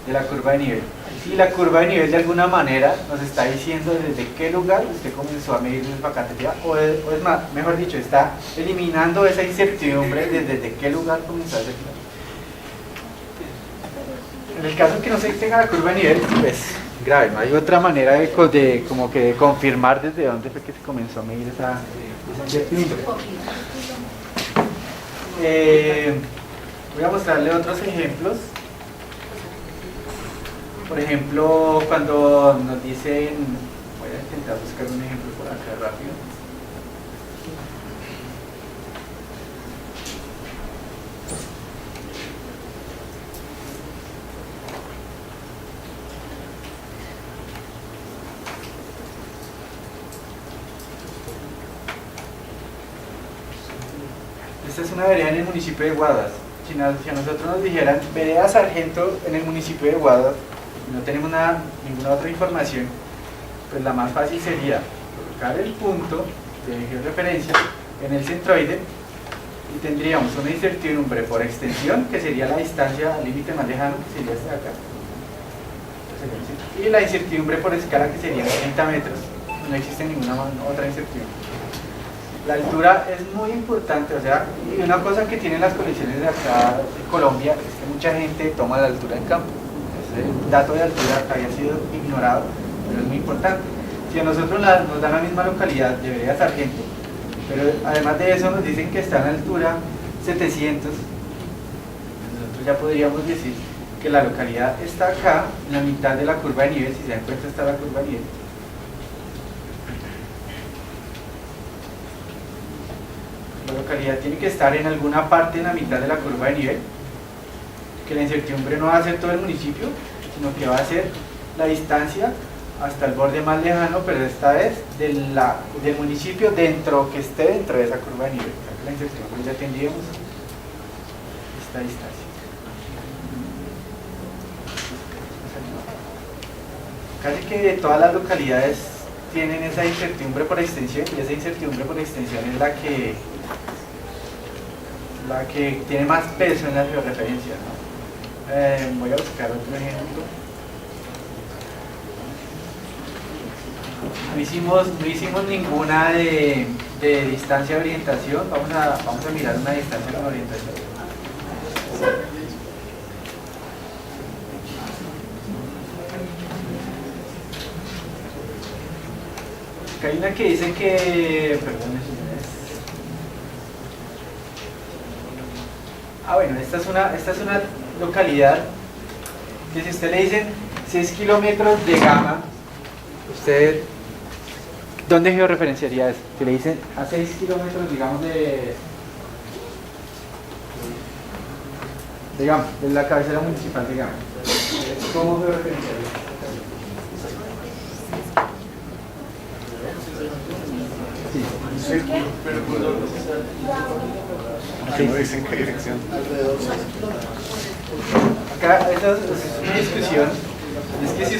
de la curva de nivel. Y la curva de nivel de alguna manera nos está diciendo desde qué lugar usted comenzó a medir la facultativa, o es más, mejor dicho, está eliminando esa incertidumbre desde qué lugar comenzó a hacer. En el caso que no se tenga la curva de nivel, pues grave, no hay otra manera de confirmar desde dónde fue que se comenzó a medir esa incertidumbre. Voy a mostrarle otros ejemplos. Por ejemplo, cuando nos dicen, voy a intentar buscar un ejemplo por acá rápido. Esta es una vereda en el municipio de Guaduas. Si a nosotros nos dijeran vereda Sargento en el municipio de Guaduas, y no tenemos ninguna otra información, pues la más fácil sería colocar el punto de georreferencia en el centroide y tendríamos una incertidumbre por extensión, que sería la distancia al límite más lejano, que sería este de acá, y la incertidumbre por escala, que serían 30 metros. No existe ninguna otra incertidumbre. La altura es muy importante, o sea, y una cosa que tienen las colecciones de acá de Colombia es que mucha gente toma la altura en campo. Ese dato de altura había sido ignorado, pero es muy importante. Si a nosotros nos dan la misma localidad de vereda Sargento, pero además de eso nos dicen que está en altura 700, nosotros ya podríamos decir que la localidad está acá, en la mitad de la curva de nivel. Si se dan cuenta, está la curva de nivel. La localidad tiene que estar en alguna parte en la mitad de la curva de nivel, que la incertidumbre no va a ser todo el municipio, sino que va a ser la distancia hasta el borde más lejano, pero esta vez del municipio que esté dentro de esa curva de nivel. La incertidumbre ya tendríamos esta distancia. Casi que todas las localidades tienen esa incertidumbre por extensión, y esa incertidumbre por extensión es la que tiene más peso en la georreferencia, ¿no? Voy a buscar otro ejemplo. No hicimos ninguna de distancia de orientación. Vamos a mirar una distancia con orientación. Acá hay una que dice que, perdón, bueno, esta es una localidad que, si usted le dicen 6 kilómetros de gama, usted, ¿dónde georreferenciaría eso? Si le dicen a 6 kilómetros, digamos, de la cabecera municipal de Gama, ¿cómo georreferenciaría? Sí. Pero ¿por dónde no dicen qué dirección? Acá esa es una discusión. Es que si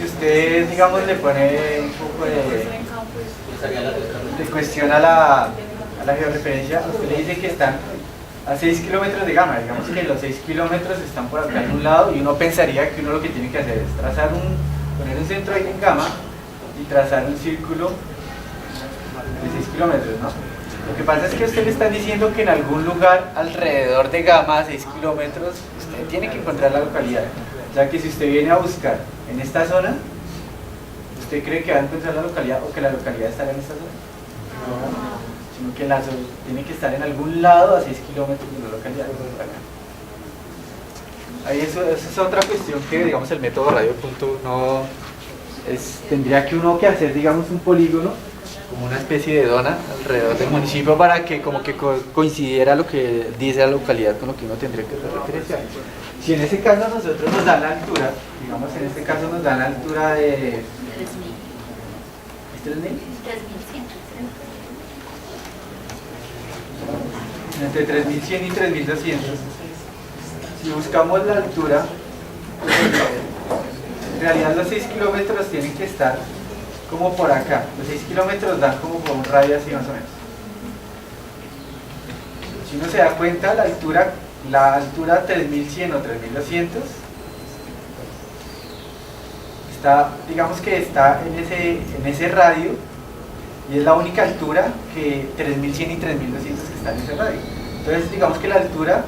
usted digamos le pone un poco de cuestión a la georreferencia, usted le dice que están a 6 kilómetros de Gama. Digamos que los 6 kilómetros están por acá en un lado, y uno pensaría que uno lo que tiene que hacer es poner un centro ahí en Gama y trazar un círculo de 6 kilómetros, ¿no? Lo que pasa es que usted le está diciendo que en algún lugar alrededor de Gama, a 6 kilómetros, usted tiene que encontrar la localidad. O sea que si usted viene a buscar en esta zona, ¿usted cree que va a encontrar la localidad, o que la localidad estará en esta zona? No, sino que tiene que estar en algún lado a 6 kilómetros de la localidad. Ahí eso es otra cuestión que, digamos, el método radio.u no tendría que uno que hacer, digamos, un polígono, como una especie de dona alrededor del municipio, para que como que coincidiera lo que dice la localidad con lo que uno tendría que referenciar. Si en ese caso nosotros nos dan la altura, digamos, en este caso nos dan la altura de 3.000. Entre 3.100 y 3.200. Si buscamos la altura, en realidad los 6 kilómetros tienen que estar como por acá. Los 6 kilómetros dan como por un radio así más o menos. Si uno se da cuenta, la altura 3100 o 3200 está, digamos que está en ese radio, y es la única altura que 3100 y 3200 que están en ese radio. Entonces, digamos que la altura,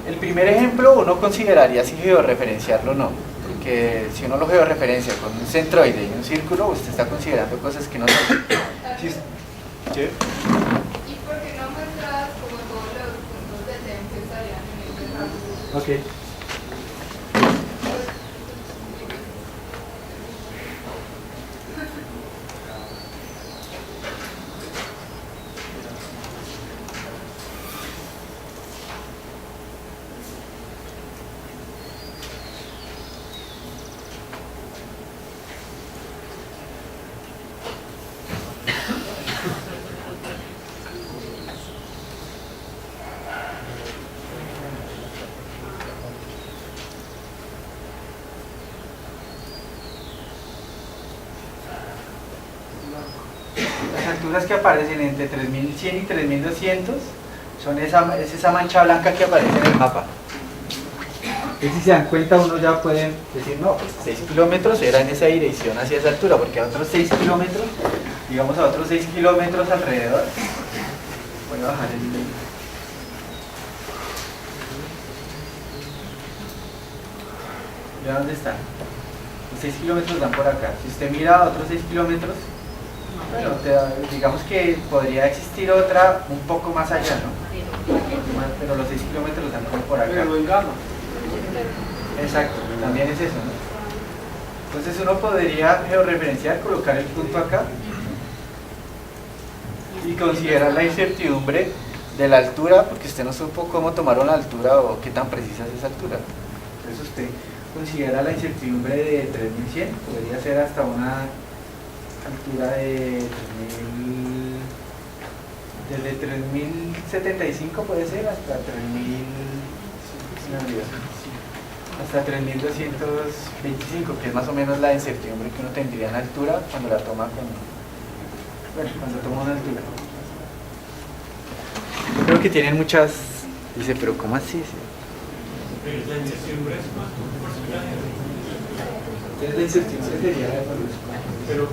el primer ejemplo uno consideraría si georreferenciarlo o no, porque si uno lo georreferencia con un centroide y un círculo, usted está considerando cosas que no son. ¿Sí? ¿Sí? ¿Y por qué no muestras como todos los puntos de TEM que estarían en el radio? Ok. chuzas que aparecen entre 3100 y 3200 es esa mancha blanca que aparece en el mapa. Y si se dan cuenta, uno ya puede decir, no, pues 6 kilómetros era en esa dirección hacia esa altura, porque a otros 6 kilómetros, digamos a otros 6 kilómetros alrededor, voy a bajar el... ¿Ya dónde están? Los 6 kilómetros dan por acá. Si usted mira a otros 6 kilómetros, bueno, digamos que podría existir otra un poco más allá, ¿no? Pero los 6 kilómetros dan por acá. Pero en Gama. Exacto, también es eso, ¿no? Entonces uno podría georreferenciar, colocar el punto acá y considerar la incertidumbre de la altura, porque usted no supo cómo tomaron la altura o qué tan precisa es esa altura. Entonces usted considera la incertidumbre de 3100, podría ser hasta una altura de 3000, desde 3075 puede ser hasta 3225, que es más o menos la incertidumbre que uno tendría en altura cuando la toma cuando toma una altura. Yo creo que tienen muchas, dice, pero ¿cómo así? Pero la incertidumbre es más un porcentaje. Entonces la incertidumbre sería la evolución. Pero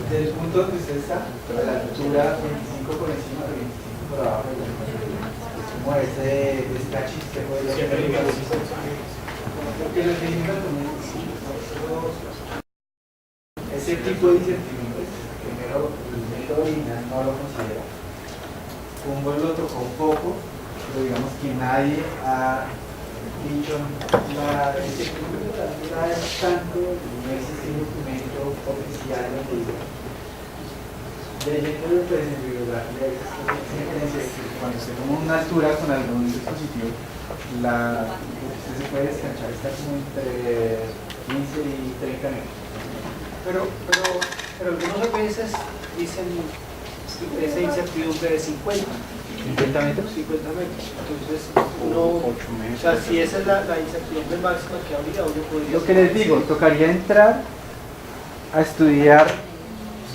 Desde el punto donde usted está, la altura 25 por encima, 25 por abajo, es como ese cachis que puede ser. Porque lo que indica ese tipo de incertidumbres, primero el método original no lo considera. Humboldt lo tocó un poco, pero digamos que nadie ha dicho la incertidumbre de la altura es tanto, no existe un documento oficial donde dice. Leyendo pues, en bibliografía, cuando se toma una altura con algún dispositivo, usted se puede descanchar, está como entre 15 y 30 metros. Pero algunos veces dicen esa incertidumbre de 50. ¿50 metros? 50 metros. Entonces, no. O sea, si esa es la incertidumbre máxima que habría, uno podría. Lo que les digo, tocaría entrar a estudiar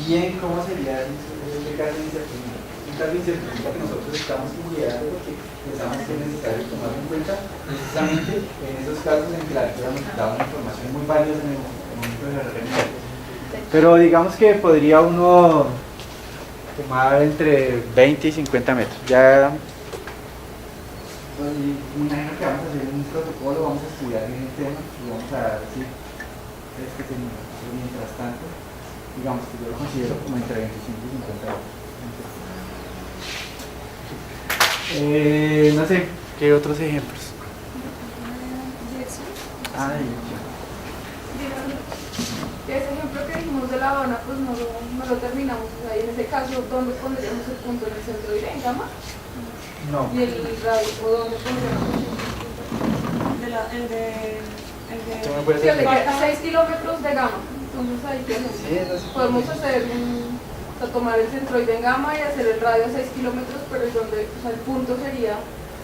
bien cómo sería ese caso de incertidumbre. Un caso de incertidumbre que nosotros estamos considerando porque pensamos que es necesario tomarlo en cuenta precisamente en esos casos en que la altura nos daba una información muy valiosa en el momento de la referencia. Pero digamos que podría uno tomar entre 20 y 50 metros. Ya me imagino que vamos a hacer un protocolo, vamos a estudiar bien el tema y vamos a decir mientras tanto, digamos que yo lo considero como entre 25 y 50 metros. No sé, ¿qué otros ejemplos? Ese ejemplo que dijimos de La Habana, pues no lo terminamos. O sea, en ese caso, ¿dónde pondríamos el punto? ¿En el centro de Gama? No. ¿Y el radio? ¿O dónde pondríamos El de Sí, el de 6 kilómetros de Gama. Entonces ahí tenemos. Podemos hacer tomar el centroide en Gama y hacer el radio a 6 kilómetros, pero donde, o sea, el punto sería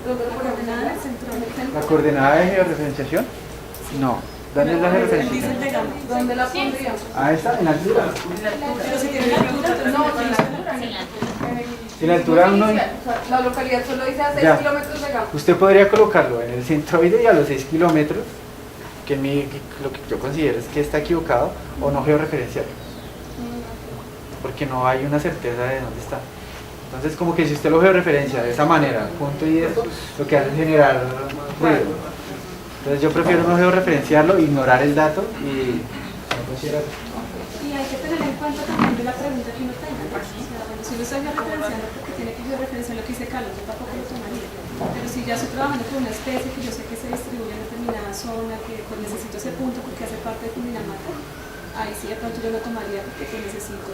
donde lo ponemos en el centro. ¿La coordenada de georreferenciación? No. ¿Dónde es la georreferenciación? ¿Dónde la pondríamos? Ah, está, en la altura. Pero si tiene la altura, No, sin la altura. Si la altura No uno... dice, o sea, la localidad solo dice a 6 Ya. kilómetros de Gama. Usted podría colocarlo en el centroide y a los 6 kilómetros, que lo que yo considero es que está equivocado, o no georreferencial, porque no hay una certeza de dónde está. Entonces, como que si usted lo georreferencia de esa manera, punto y esto, lo que hace es generar ruido. Entonces yo prefiero no georreferenciarlo, ignorar el dato y no considerar. Y hay que tener en cuenta también de la pregunta que uno tenga. O sea, bueno, si uno está georreferenciando porque tiene que georreferenciar lo que dice Carlos, yo tampoco lo tomaría. Pero si ya estoy trabajando con una especie que yo sé que se distribuye en determinada zona, que pues necesito ese punto porque hace parte de Cundinamarca, ahí sí de pronto yo lo tomaría porque pues necesito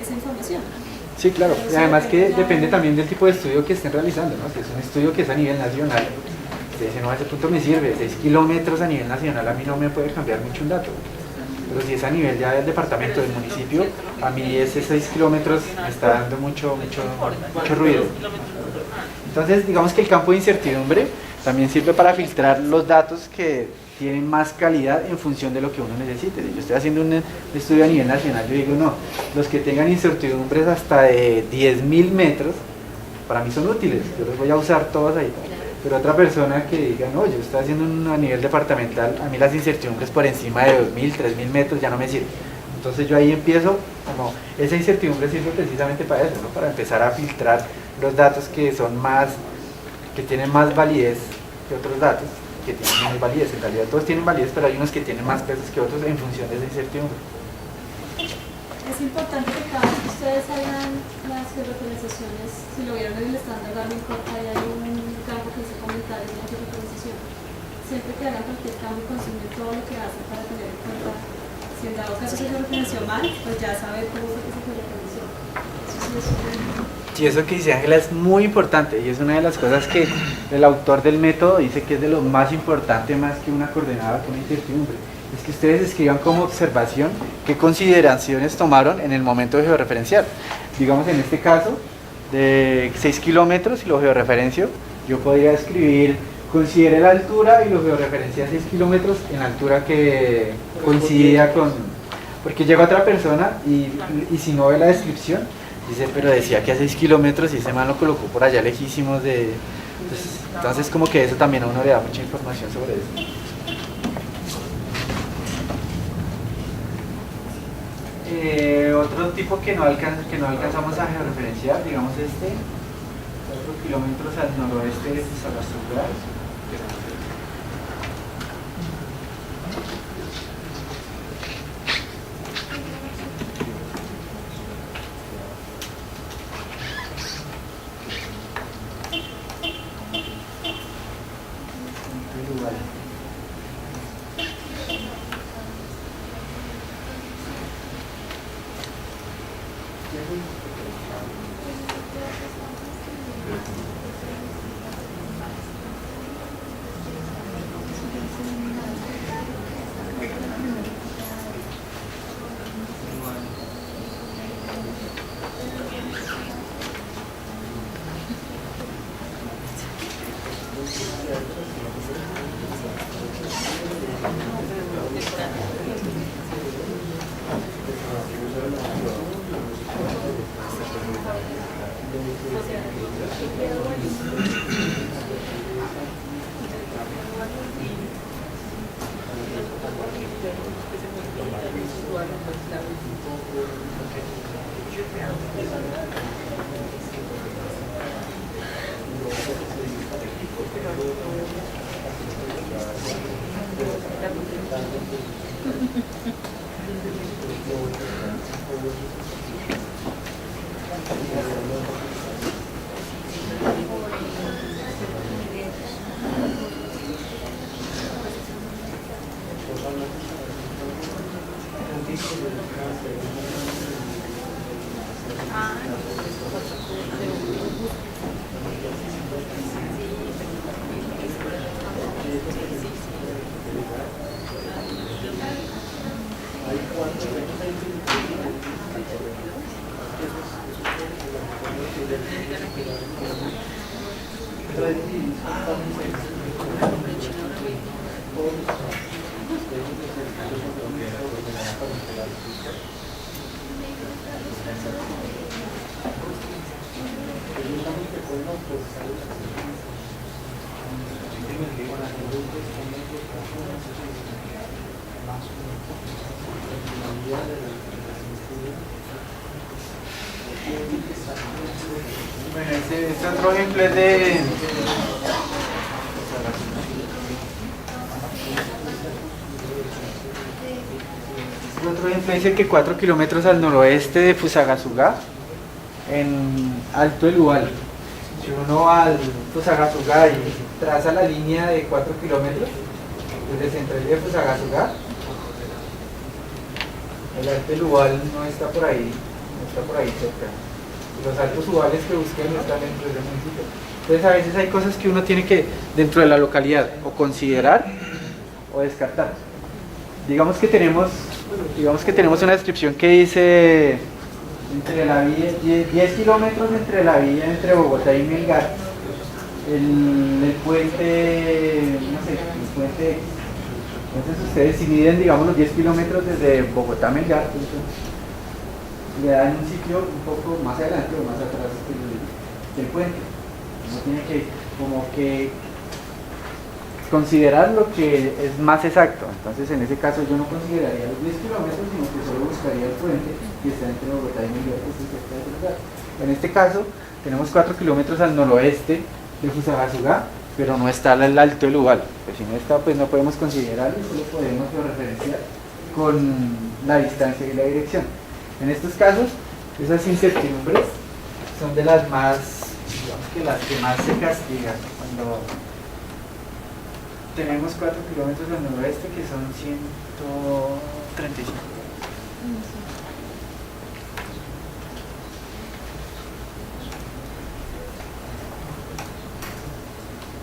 esa información. Sí, claro. Y además que depende también del tipo de estudio que estén realizando, ¿no? Si es un estudio que es a nivel nacional, usted dice, no, a ese punto me sirve, 6 kilómetros a nivel nacional a mí no me puede cambiar mucho un dato. Pero si es a nivel ya del departamento, del municipio, a mí ese 6 kilómetros me está dando mucho ruido. Entonces, digamos que el campo de incertidumbre también sirve para filtrar los datos que tienen más calidad en función de lo que uno necesite. Yo estoy haciendo un estudio a nivel nacional, yo digo, no, los que tengan incertidumbres hasta de 10.000 metros, para mí son útiles, yo los voy a usar todos ahí. Pero otra persona que diga, no, yo estoy haciendo a nivel departamental, a mí las incertidumbres por encima de 2.000, 3.000 metros ya no me sirven. Entonces yo ahí empiezo, como esa incertidumbre sirve precisamente para eso, ¿no? Para empezar a filtrar los datos que son más, que tienen más validez que otros datos, que tienen menos validez. En realidad todos tienen validez, pero hay unos que tienen más pesos que otros en función de esa incertidumbre. Es importante que cada vez que ustedes hagan las georreferenciaciones, si lo vieron en el estándar Garmin Code, ahí hay un campo que dice comentarios de la georreferenciación. Siempre que hagan cualquier cambio, consignen todo lo que hacen para tener en cuenta, si en dado caso se georreferenció mal, pues ya saber cómo fue que se georreferenció. Eso sí es súper importante. Y eso que dice Ángela es muy importante y es una de las cosas que el autor del método dice que es de lo más importante, más que una coordenada, que una incertidumbre. Es que ustedes escriban como observación qué consideraciones tomaron en el momento de georreferenciar. Digamos en este caso, de 6 kilómetros y lo georreferencio, yo podría escribir, considere la altura y lo georreferencia a 6 kilómetros en la altura que coincidía con... Porque llega otra persona y si no ve la descripción, dice, pero decía que a 6 kilómetros y ese man lo colocó por allá lejísimos de... Entonces como que eso también a uno le da mucha información sobre eso. Otro tipo que no alcanzamos a georreferenciar, digamos 4 kilómetros al noroeste de Fusagasugá. Bueno, este otro ejemplo es de... Otro ejemplo dice que 4 kilómetros al noroeste de Fusagasugá, en Alto el Uval. Si uno va al Fusagasugá y traza la línea de 4 kilómetros, desde Central de Fusagasugá, el Alto el Uval no está por ahí, cerca. Los altos uvales que busquen no están dentro del municipio. Entonces a veces hay cosas que uno tiene que, dentro de la localidad, o considerar o descartar. Digamos que tenemos una descripción que dice entre la villa, 10 kilómetros entre la villa entre Bogotá y Melgar, el puente, no sé, el puente Entonces ustedes si miden, digamos, los 10 kilómetros desde Bogotá a Melgar, le dan un sitio un poco más adelante o más atrás del puente. Uno tiene que como que considerar lo que es más exacto. Entonces en ese caso yo no consideraría los 10 kilómetros, sino que solo buscaría el puente que está entre Bogotá y Melgar, que es cerca del lugar. En este caso tenemos 4 kilómetros al noroeste de Fusagasugá, pero no está al alto del Ubal. Pues si no está, pues no podemos considerarlo, solo podemos referenciar con la distancia y la dirección. En estos casos, esas incertidumbres son de las más, digamos que las que más se castigan cuando tenemos 4 kilómetros al noroeste, que son 135.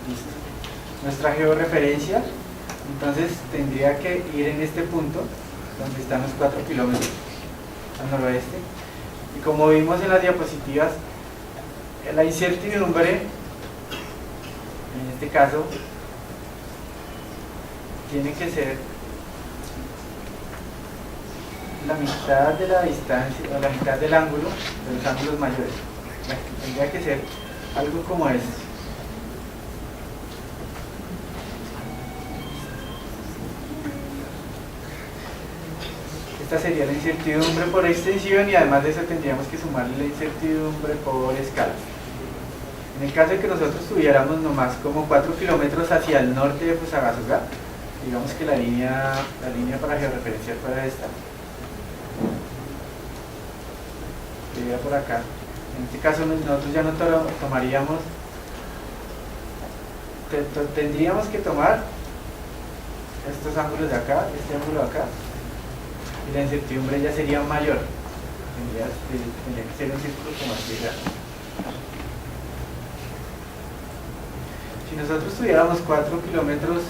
Listo. Nuestra georreferencia, entonces tendría que ir en este punto, donde están los 4 kilómetros al noroeste. Y como vimos en las diapositivas, la incertidumbre, en este caso, tiene que ser la mitad de la distancia, o la mitad del ángulo, de los ángulos mayores. Tendría que ser algo como esto. Esta sería la incertidumbre por extensión y además de eso tendríamos que sumarle la incertidumbre por escala. En el caso de que nosotros tuviéramos nomás como 4 kilómetros hacia el norte de Fusagasugá, digamos que la línea para georreferenciar fuera esta. Sería por acá. En este caso nosotros ya no tomaríamos, tendríamos que tomar estos ángulos de acá, este ángulo de acá, y la incertidumbre ya sería mayor. Tendría que ser un círculo como así grande. Si nosotros tuviéramos 4 kilómetros,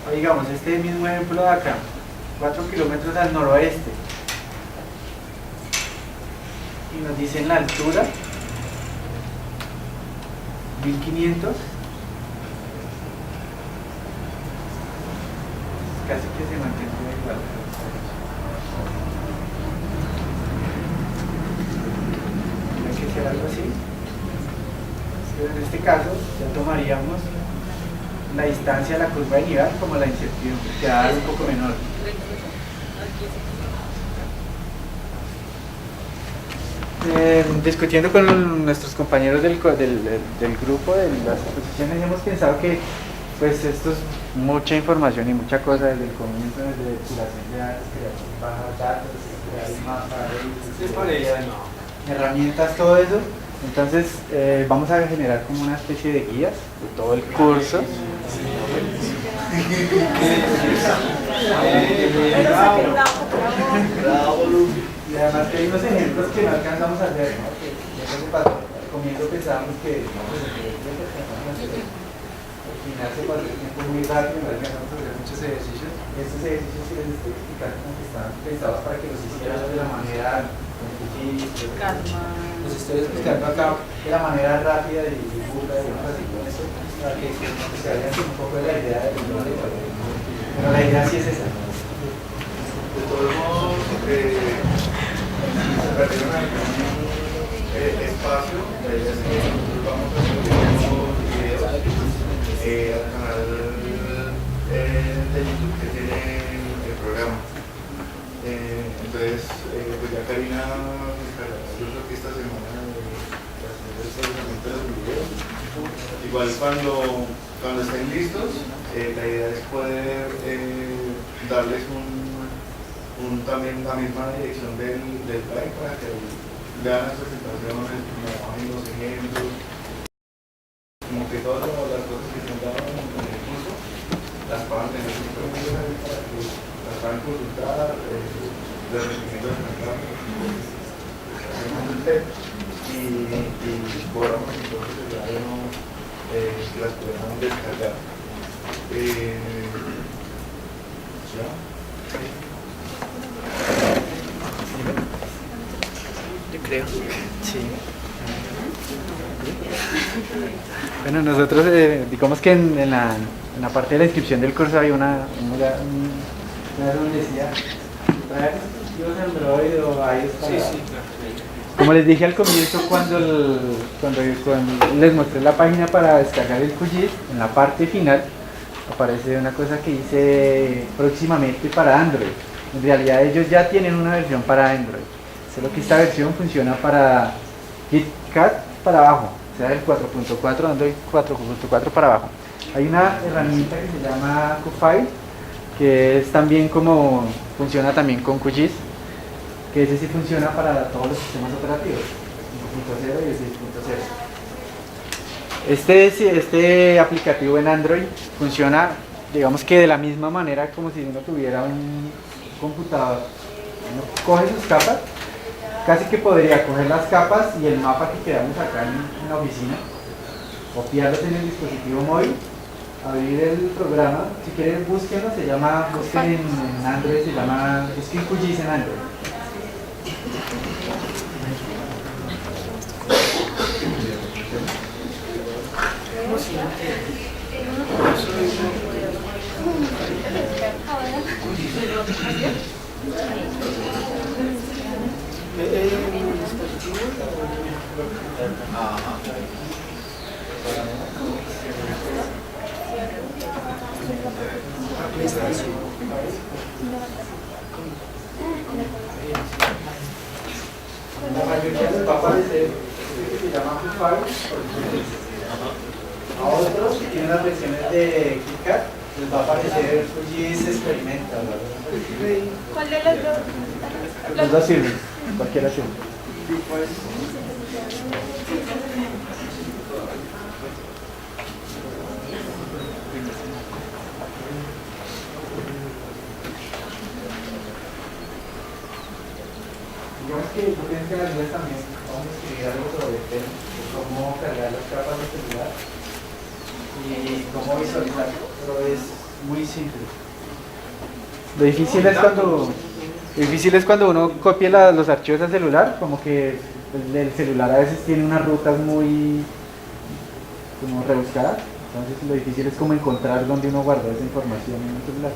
o digamos este mismo ejemplo de acá, 4 kilómetros al noroeste, y nos dicen la altura, 1500, casi que se mantendría igual. Tiene que ser algo así. Pero en este caso ya tomaríamos la distancia a la curva de nivel como la incertidumbre, que da un poco menor. Discutiendo con nuestros compañeros del grupo de las exposiciones, hemos pensado que pues esto es mucha información y mucha cosa desde el comienzo, desde depuración de datos, creación de datos, crear mapas, herramientas, todo eso. Entonces vamos a generar como una especie de guías de todo el curso. Y además que hay unos ejemplos que no alcanzamos a hacer, ¿no? Que al comienzo pensábamos que al final se pasó el tiempo muy rápido, no alcanzamos a hacer muchos ejercicios. Estos ejercicios que les estoy explicando que están pensados para que los hicieran de la manera los estoy explicando acá de la manera rápida y burda y así con eso para que se vayan un poco de la idea del nombre, pero la idea sí es esa. De todos modos, se perdieron algún espacio, la idea es que nosotros vamos a subir unos videos al canal de YouTube que tiene el programa. Entonces, pues ya Karina, yo creo que esta semana el procesamiento de los videos. Igual cuando estén listos, la idea es poder darles también la misma dirección del drive para que vean las presentaciones, trabajen los ejemplos, como que todas las cosas que se han dado en el curso las puedan tener disponibles para que las puedan consultar, los requerimientos de mercado y podamos entonces que las podamos descargar. ¿Ya? Yo creo, sí. Bueno, nosotros, digamos que en la parte de la inscripción del curso hay una donde decía, ¿traer dispositivos Android o iOS para...? Sí, sí, claro. Como les dije al comienzo, cuando les mostré la página para descargar el QGIS, en la parte final aparece una cosa que dice próximamente para Android. En realidad ellos ya tienen una versión para Android, solo que esta versión funciona para KitKat para abajo, o sea el 4.4, Android 4.4 para abajo. Hay una herramienta que se llama QFile, que es también como funciona también con QGIS, que ese sí funciona para todos los sistemas operativos, 5.0 y 6.0. Este aplicativo en Android funciona, digamos que de la misma manera como si uno tuviera un computador. Uno coge sus capas, casi que podría coger las capas y el mapa que creamos acá en la oficina, copiarlos en el dispositivo móvil, abrir el programa, si quieren búsquenlo, busquen en Android, busquen QGIS en Android. La mayoría les va a aparecer que se llama QFile. A otros que tienen las versiones de KitKat les va a aparecer QGIS Experimental. ¿Cuál de los dos? Los dos sirven, cualquiera sirve. Digamos que tú tienes que ayudar también, vamos a escribir algo sobre el tema, cómo cargar las capas de celular y cómo visualizar, pero es muy simple. Lo difícil es cuando uno copia los archivos al celular, como que el celular a veces tiene unas rutas muy como rebuscadas, entonces lo difícil es como encontrar dónde uno guardó esa información en el celular.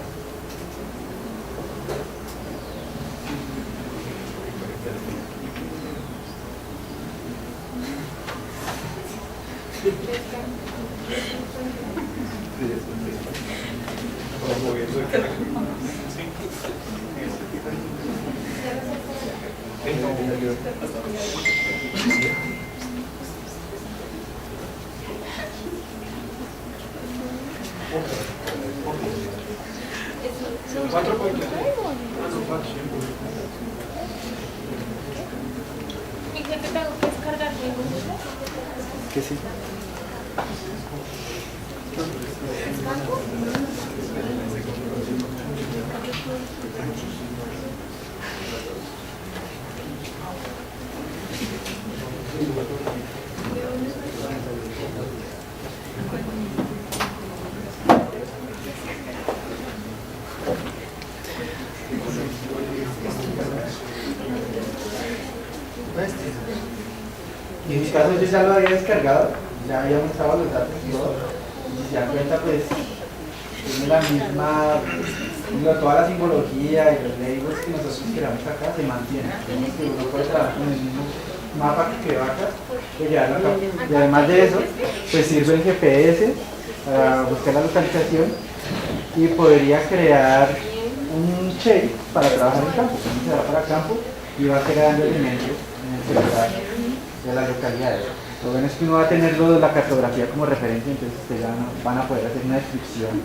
¿Y qué te tengo que descargar? Que sí. Y en mi caso yo ya lo había descargado, ya había mostrado los datos y todo, y si se dan cuenta pues tiene la misma, toda la simbología y los labels que nosotros creamos acá se mantienen. Vemos que uno puede trabajar con el mismo mapa que quedó acá, pues llevarlo acá. Y además de eso, pues sirve el GPS para buscar la localización y podría crear un shape para trabajar en campo. Uno se va para campo y va creando elementos en el celular de las localidades. Lo bueno es que uno va a tener la cartografía como referencia, entonces ustedes ya van a poder hacer una descripción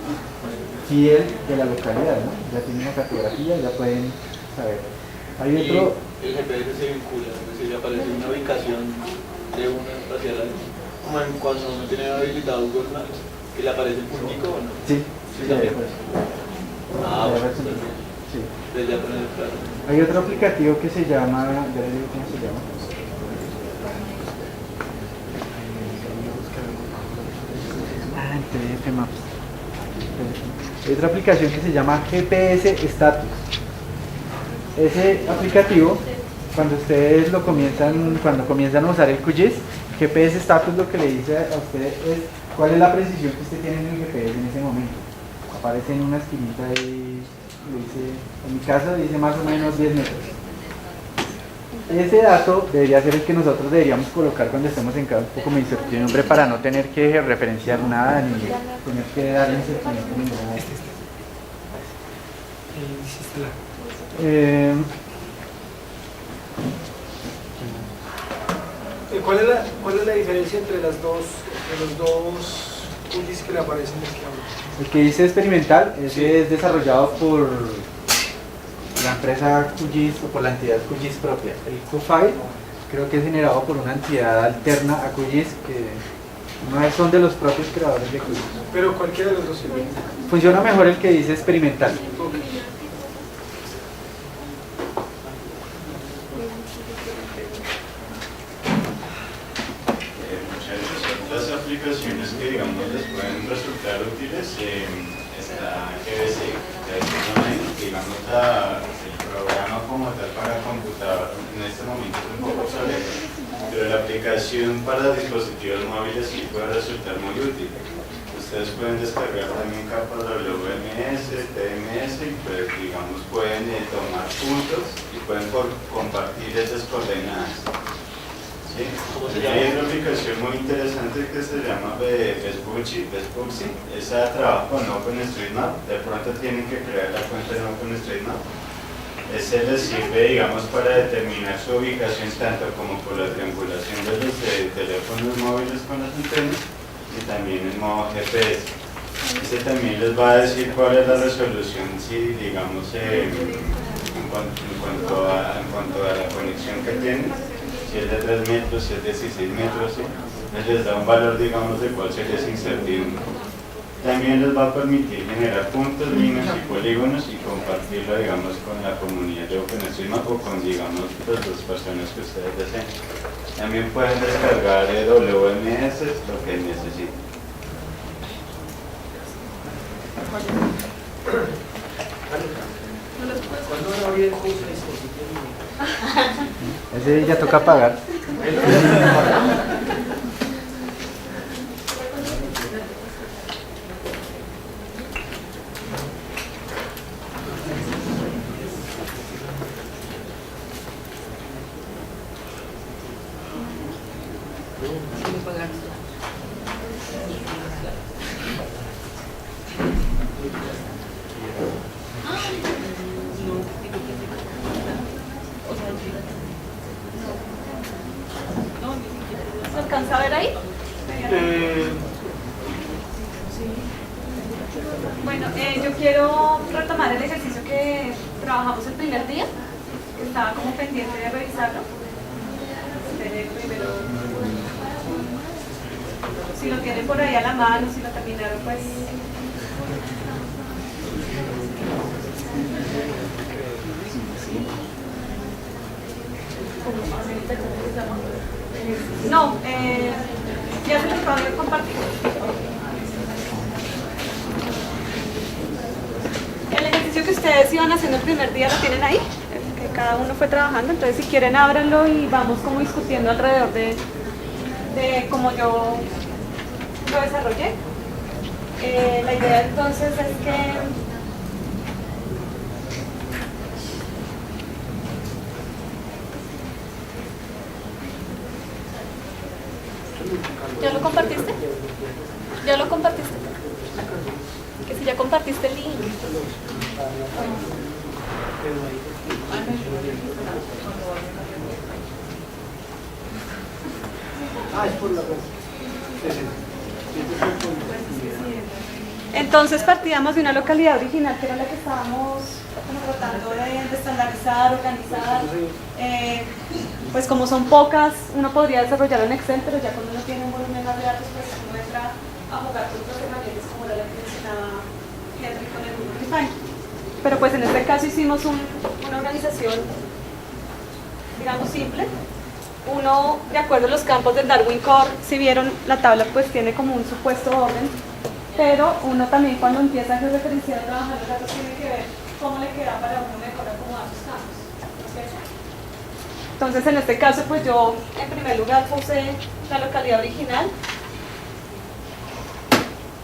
fiel de la localidad, ¿no? Ya tienen una cartografía, ya pueden saber. Hay otro... El GPS se vincula, es decir, aparece una ubicación de una espacial, como cuando uno tiene habilitado Google Maps, que le aparece el puntico o no. Sí, también. pues. Bueno, Sí. desde ya poner claro. Hay otro aplicativo que se llama, ya les digo cómo se llama. En PDF Maps. Hay otra aplicación que se llama GPS Status. Ese aplicativo cuando ustedes cuando comienzan a usar el QGIS, GPS status lo que le dice a ustedes es cuál es la precisión que usted tiene en el GPS en ese momento. Aparece en una esquinita y dice, en mi caso dice más o menos 10 metros. Ese dato debería ser el que nosotros deberíamos colocar cuando estemos en campo como incertidumbre para no tener que referenciar nada ni tener que dar incertidumbre ni nada. ¿Cuál es la diferencia entre los dos QGIS que le aparecen aquí ahora? El que dice experimental, ese es desarrollado por la empresa QGIS o por la entidad QGIS propia. El QFile creo que es generado por una entidad alterna a QGIS que no son de los propios creadores de QGIS. Pero cualquiera de los dos sirve. Funciona mejor el que dice experimental. Las aplicaciones que digamos les pueden resultar útiles está GBC, que es digamos el programa como tal para computador en este momento es un poco obsoleto, pero la aplicación para dispositivos móviles sí puede resultar muy útil. Ustedes pueden descargar también capas WMS, TMS y pues digamos pueden tomar puntos y pueden compartir esas coordenadas. ¿Sí? Hay una aplicación muy interesante que se llama Vespucci. Esa trabaja con OpenStreetMap. De pronto tienen que crear la cuenta en OpenStreetMap. Ese les sirve, digamos, para determinar su ubicación tanto como por la triangulación de los teléfonos móviles con las antenas y también en modo GPS. Ese también les va a decir cuál es la resolución, si digamos en cuanto a la conexión que tienen. Si es de 3 metros, si es de 16 metros, ¿sí? Les da un valor, digamos, de cuál sería esa incertidumbre. También les va a permitir generar puntos, líneas y polígonos y compartirlo, digamos, con la comunidad de OpenStreetMap o con, digamos, las dos personas que ustedes deseen. También pueden descargar WMS, lo que necesiten. ¿Cuándo van a abrir el curso de dispositivos? Ese ya toca pagar. ¿Se alcanza a ver ahí? Bueno, yo quiero retomar el ejercicio que trabajamos el primer día, que estaba como pendiente de revisarlo. Primero, si lo tienen por ahí a la mano, si lo terminaron, pues... No, ya se los puedo compartir. El ejercicio que ustedes iban haciendo el primer día lo tienen ahí, el que cada uno fue trabajando, entonces si quieren ábranlo y vamos como discutiendo alrededor de cómo yo lo desarrollé. La idea entonces es que ¿Ya lo compartiste? ¿Ya lo compartiste? Que si ya compartiste el link. Es por la red. entonces partíamos de una localidad original que era la que estábamos como tratando de estandarizar, organizar. Pues como son pocas, uno podría desarrollarlo en Excel, pero ya cuando uno tiene un volumen más de datos, pues uno entra a jugar con otras herramientas como la que mencionaba Henry con el Google Define. Pero pues en este caso hicimos una organización, digamos, simple. Uno, de acuerdo a los campos del Darwin Core, si vieron la tabla, pues tiene como un supuesto orden, pero uno también cuando empieza a georreferenciar, a trabajar los datos, tiene que ver cómo le queda para uno mejor acomodar sus campos. ¿No es cierto? Entonces en este caso pues yo en primer lugar puse la localidad original.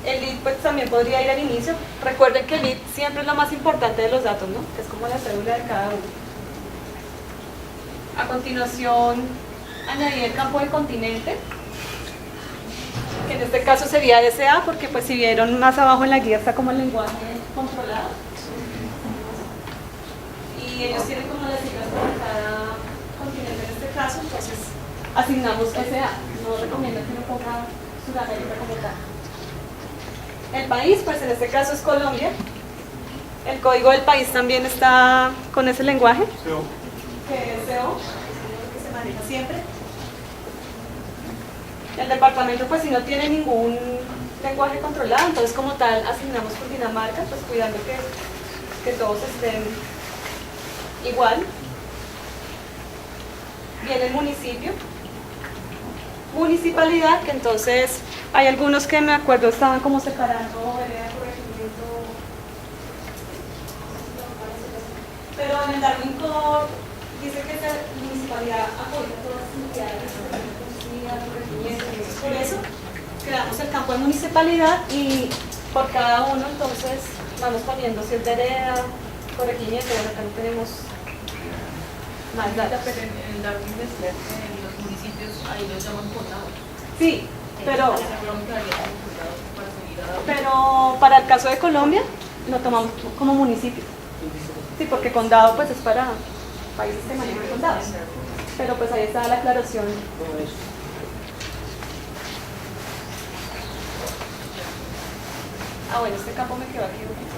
El lead pues también podría ir al inicio. Recuerden que el lead siempre es lo más importante de los datos, ¿no? Que es como la cédula de cada uno. A continuación añadí el campo de continente, que en este caso sería SA, porque pues si vieron más abajo en la guía está como el lenguaje controlado. Y ellos tienen como las siglas para cada continente en este caso, entonces asignamos SA. No recomiendo que uno ponga Sudamérica como tal. El país, pues en este caso es Colombia. El código del país también está con ese lenguaje, que es CO, que se maneja siempre. El departamento, pues si no tiene ningún lenguaje controlado, entonces como tal asignamos por Dinamarca, pues cuidando que todos estén igual. Viene el municipio. Municipalidad, que entonces hay algunos que me acuerdo estaban como separando vereda, corregimiento, pero en el Darwin Code dice que esta municipalidad apoya todas las entidades de corregimiento, por eso creamos el campo de municipalidad y por cada uno entonces vamos poniendo si es vereda, corregimiento, bueno, acá no tenemos más datos. Pero en el Darwin decía que en los municipios ahí los llaman condado. Sí, pero Seguramente habría como condado para seguir a Darwin. pero para el caso de Colombia lo tomamos como municipio. Sí, porque condado pues es para países que manejan condados. Pero pues ahí está la aclaración. Ah, bueno, este campo me quedó aquí un poquito.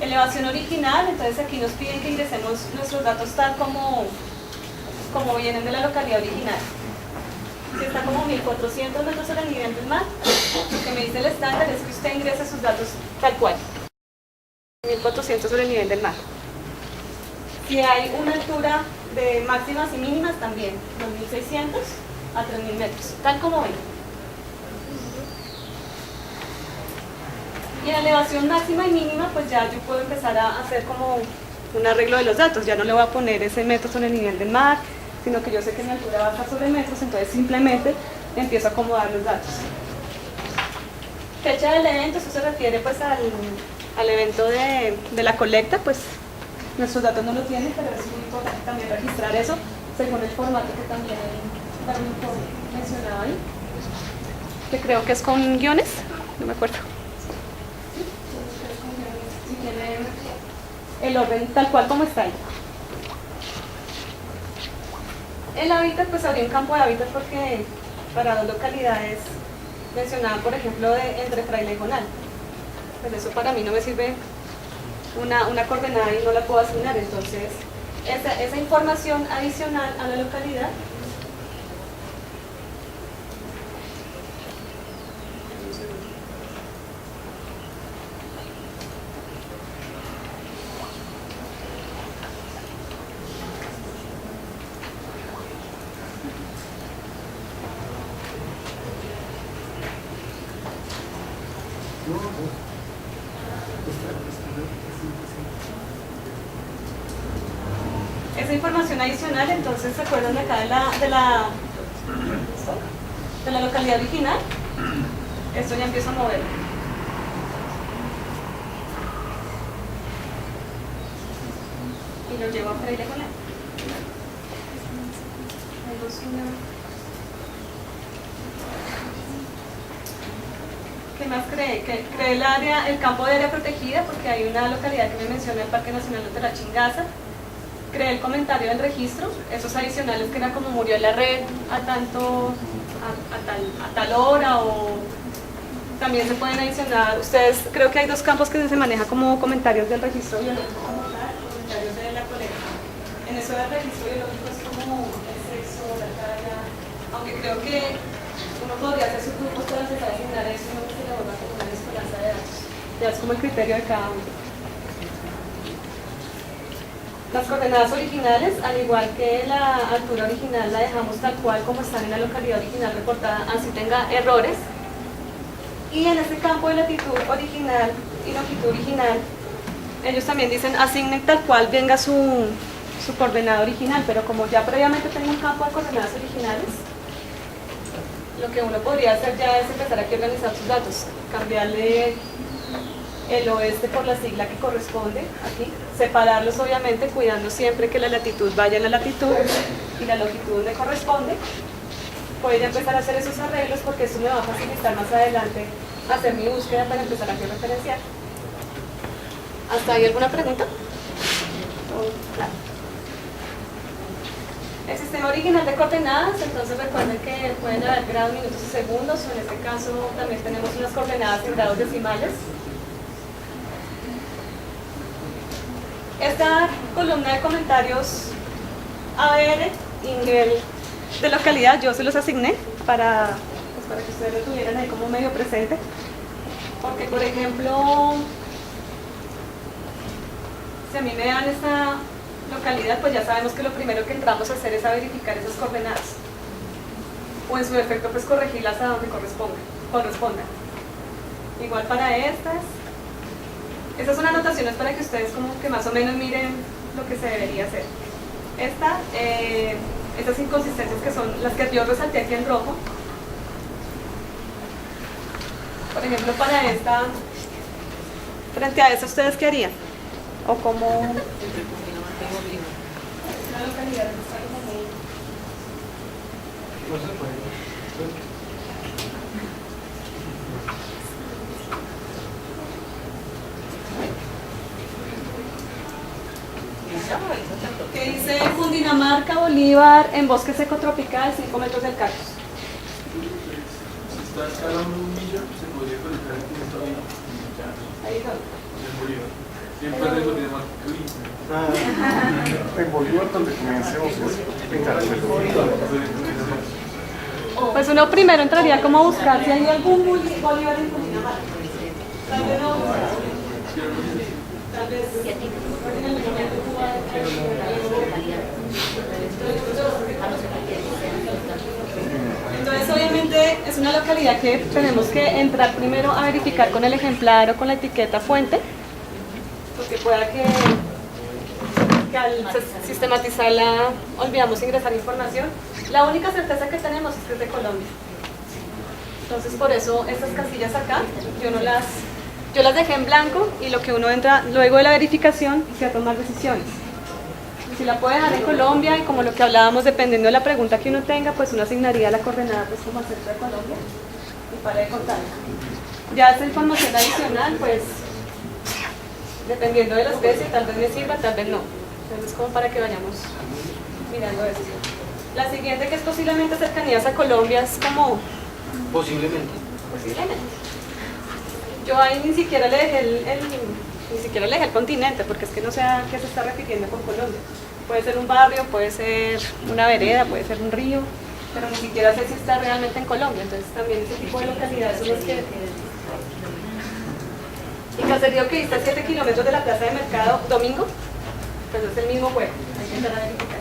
Elevación original, entonces aquí nos piden que ingresemos nuestros datos tal como vienen de la localidad original. Si está como 1400 metros sobre el nivel del mar, lo que me dice el estándar es que usted ingrese sus datos tal cual. 1400 sobre el nivel del mar. Si hay una altura de máximas y mínimas también, 2600 a 3000 metros, tal como ven. Y en elevación máxima y mínima, pues ya yo puedo empezar a hacer como un arreglo de los datos. Ya no le voy a poner ese metro sobre el nivel del mar, sino que yo sé que mi altura va a estar sobre metros, entonces simplemente empiezo a acomodar los datos. Fecha del evento, eso se refiere pues al evento de la colecta, pues nuestros datos no lo tienen, pero es muy importante también registrar eso según el formato que también mencionaba ahí, que creo que es con guiones, no me acuerdo. Si tiene el orden tal cual como está ahí. El hábitat, pues habría un campo de hábitat porque para dos localidades mencionaban, por ejemplo, entre Fraile y Gonal. Pero eso para mí no me sirve una coordenada y no la puedo asignar, entonces esa información adicional a la localidad esa información adicional, entonces se acuerdan de acá de la localidad original. Esto ya empiezo a mover. Y lo llevo a Fraile con él. ¿Qué más cree? Que cree el campo de área protegida, porque hay una localidad que me menciona el Parque Nacional de la Chingaza. Creé el comentario del registro, esos adicionales que era como murió la red a tal hora, o también se pueden adicionar. Ustedes, creo que hay dos campos que se manejan como comentarios del registro biológico como tal, comentarios de la colecta. En eso del registro biológico es como el sexo, la talla, aunque creo que uno podría hacer sus grupos para empezar a asignar eso y no que se le vuelva como una mezcolanza de datos. Ya es como el criterio de cada uno. Las coordenadas originales, al igual que la altura original, la dejamos tal cual como están en la localidad original reportada, así tenga errores. Y en este campo de latitud original y longitud original, ellos también dicen asignen tal cual venga su coordenada original, pero como ya previamente tengo un campo de coordenadas originales, lo que uno podría hacer ya es empezar aquí a organizar sus datos, cambiarle el oeste por la sigla que corresponde aquí, separarlos obviamente cuidando siempre que la latitud vaya en la latitud y la longitud donde corresponde. Voy a empezar a hacer esos arreglos porque eso me va a facilitar más adelante hacer mi búsqueda para empezar a georreferenciar. ¿Hasta ahí alguna pregunta? Claro. El sistema original de coordenadas, entonces recuerden que pueden haber grados, minutos y segundos, o en este caso también tenemos unas coordenadas en grados decimales. Esta columna de comentarios ABR y nivel de localidad yo se los asigné para que ustedes lo tuvieran ahí como medio presente, porque por ejemplo si a mí me dan esta localidad, pues ya sabemos que lo primero que entramos a hacer es a verificar esas coordenadas o en su defecto pues corregirlas a donde correspondan. Igual para estas son anotaciones para que ustedes como que más o menos miren lo que se debería hacer. Estas inconsistencias que son las que yo resalté aquí en rojo, por ejemplo para esta, frente a esta ¿ustedes qué harían? O como la localidad está como No se puede. que dice Cundinamarca, Bolívar, en bosque seco tropical, 5 metros del cactus. Si está escalando un millón, se podría colocar aquí en esta vía. Ahí está. En Bolívar. Siempre es de Cundinamarca. En Bolívar, donde comencemos, Pues uno primero entraría como a buscar si hay algún Bolívar en Cundinamarca. Tal vez no. Tal vez. Entonces obviamente es una localidad que tenemos que entrar primero a verificar con el ejemplar o con la etiqueta fuente, porque pueda que al sistematizarla olvidamos ingresar información. La única certeza que tenemos es que es de Colombia. Entonces por eso estas casillas acá yo las dejé en blanco y lo que uno entra luego de la verificación es a tomar decisiones. Si la puede dejar en Colombia y como lo que hablábamos, dependiendo de la pregunta que uno tenga, pues uno asignaría la coordenada pues como centro de Colombia y para de contar. Ya esta información adicional, pues dependiendo de la especie, tal vez me sirva, tal vez no. Entonces como para que vayamos mirando esto. La siguiente, que es posiblemente cercanías a Colombia, es como... Posiblemente. Yo ahí ni siquiera le dejé el continente, porque es que no sé a qué se está refiriendo con Colombia. Puede ser un barrio, puede ser una vereda, puede ser un río, pero ni siquiera sé si está realmente en Colombia. Entonces también ese tipo de localidades son las que... Y Caserío, que está a 7 kilómetros de la plaza de mercado, Domingo, pues es el mismo juego, hay que entrar a verificar.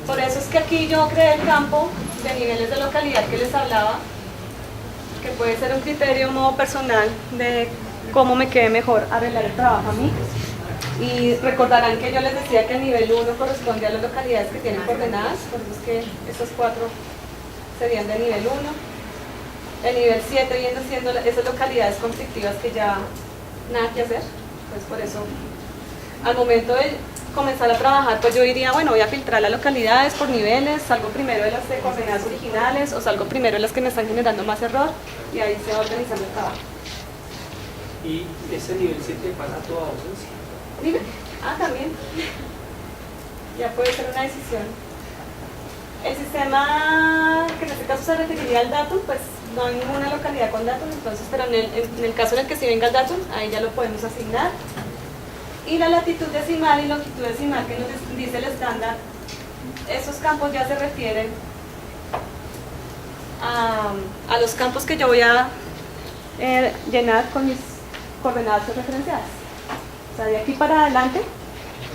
Por eso es que aquí yo creé el campo de niveles de localidad que les hablaba, que puede ser un criterio modo personal de cómo me quede mejor arreglar el trabajo a mí. Y recordarán que yo les decía que el nivel 1 corresponde a las localidades que tienen coordenadas, por eso es que estos 4 serían de nivel 1. El nivel 7 viendo siendo esas localidades conflictivas que ya nada que hacer, pues por eso al momento de comenzar a trabajar, pues yo diría, bueno, voy a filtrar las localidades por niveles, salgo primero de las de coordenadas originales o salgo primero de las que me están generando más error y ahí se va organizando el trabajo. ¿Y ese nivel 7 pasa a toda ausencia? Dime. También. Ya puede ser una decisión. El sistema, que en este caso se referiría al datum, pues no hay ninguna localidad con datum, entonces, pero en el caso en el que sí venga el datum, ahí ya lo podemos asignar. Y la latitud decimal y longitud decimal que nos dice el estándar, esos campos ya se refieren a los campos que yo voy a llenar con mis coordenadas referenciadas. O sea, de aquí para adelante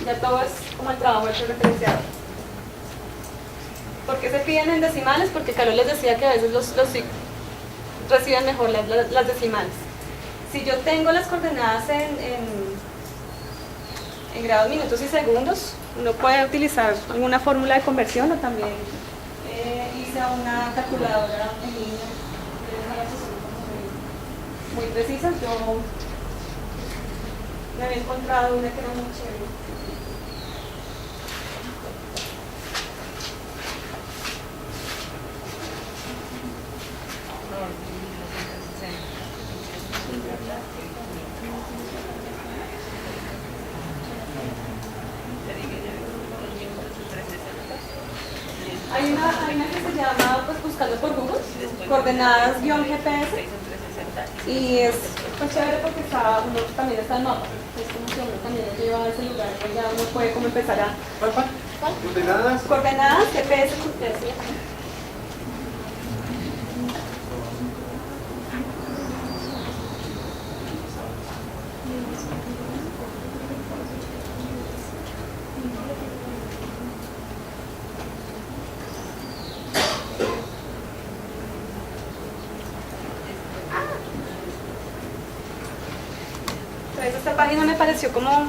ya todo es como el trabajo del referenciado. ¿Por qué se piden en decimales? Porque Carlos les decía que a veces los reciben mejor las decimales. Si yo tengo las coordenadas en grados, minutos y segundos, uno puede utilizar alguna fórmula de conversión o también hice una calculadora en línea. Muy precisas. Yo me había encontrado una que era muy chévere. Hay una que se llama, pues buscando por Google, coordenadas-GPS, y es pues chévere porque uno también está el mapa, es como si uno también lo lleva a ese lugar, pues ya uno puede como empezar a... ¿Cuál? ¿Coordenadas? Coordenadas, GPS, GPS. Entonces esta página me pareció como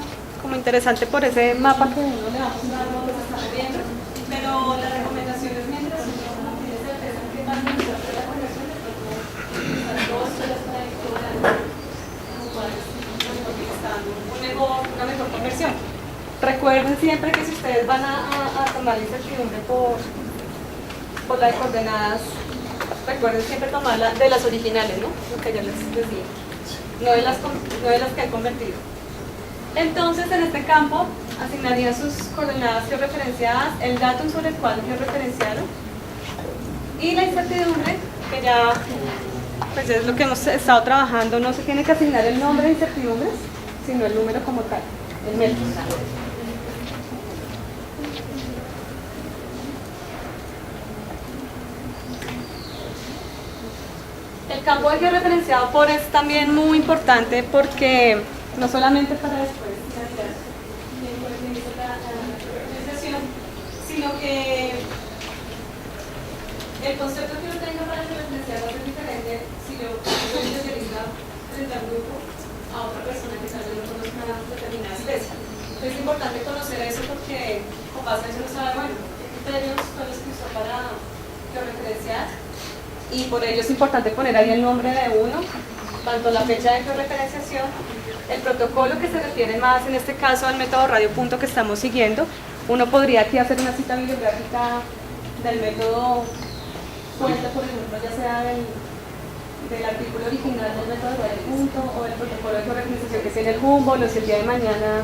interesante por ese mapa que uno le va mostrando lo que se está moviendo, pero la recomendación es mientras uno no tiene certeza que va a realizar la conversión, de pronto utilizar dos horas para explorar, como cual está dando una mejor conversión. Recuerden siempre que si ustedes van a tomar la incertidumbre por la de coordenadas, recuerden siempre tomarla de las originales, ¿no? Lo que yo les decía. No de las que he convertido. Entonces, en este campo asignarían sus coordenadas georreferenciadas, el datum sobre el cual georreferenciaron y la incertidumbre, que ya pues es lo que hemos estado trabajando. No se tiene que asignar el nombre de incertidumbres, sino el número como tal, el método. El campo de georreferenciado por es también muy importante porque no solamente para después hacer la referenciación, sino que el concepto que yo tengo para georreferenciar va a ser diferente si yo soy especialista frente al grupo a otra persona que tal vez no conozca una determinada especie. Entonces es importante conocer eso porque con base a eso uno sabe, bueno, qué criterios son los que usó para georreferenciar. Y por ello es importante poner ahí el nombre de uno, tanto la fecha de georreferenciación, el protocolo que se refiere más en este caso al método radio punto que estamos siguiendo. Uno podría aquí hacer una cita bibliográfica del método fuente, por ejemplo, ya sea del artículo original del método radio punto o del protocolo de georreferenciación que tiene el Humboldt, o si el día de mañana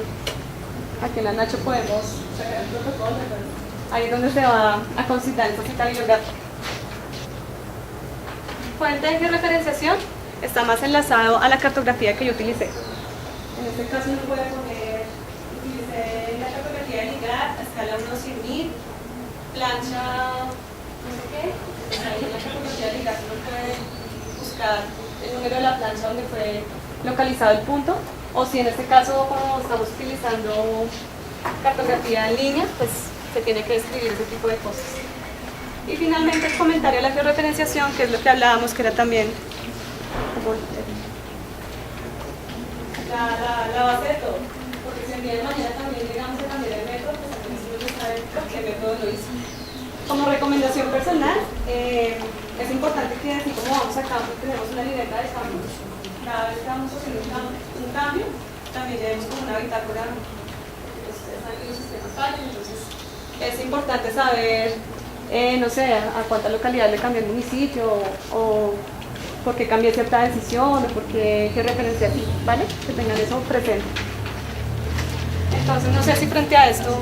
aquí en la Nacho podemos sacar el protocolo, ahí es donde se va a considerar esa cita bibliográfica. Fuente de georreferenciación está más enlazado a la cartografía que yo utilicé. En este caso uno puede poner, utilicé la cartografía de ligar, escala 1 100.000, plancha, no sé qué, pues ahí en la cartografía de ligar uno puede buscar el número de la plancha donde fue localizado el punto, o si en este caso como estamos utilizando cartografía en línea, pues se tiene que describir ese tipo de cosas. Y finalmente el comentario a la georreferenciación, que es lo que hablábamos, que era también la base de todo. Porque si el día de mañana también llegamos a cambiar el método, pues también es que saber por qué método lo hizo. Como recomendación personal, es importante que así como vamos a campo, tenemos una libreta de campo. Cada vez que vamos haciendo un cambio, también llevemos como una bitácora, porque ustedes saben que los sistemas fallan, entonces es importante saber no sé, a cuántas localidades le cambié el municipio o por qué cambié cierta decisión o por qué referencia aquí, ¿vale? Que tengan eso presente. Entonces, no sé si frente a esto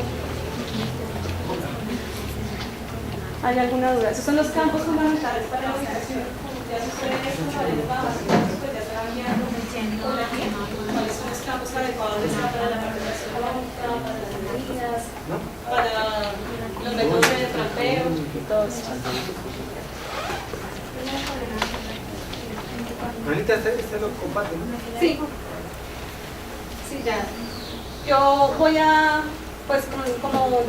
hay alguna duda. Esos son los campos fundamentales para la ubicación. Ya si ustedes pues ya se van guiando con la guía, cuáles son los campos adecuados para la participación económica, para las medidas, para los métodos de trampeo y todo eso. Ahorita este lo comparte, ¿no? Sí. Sí, ya. Yo voy a, pues como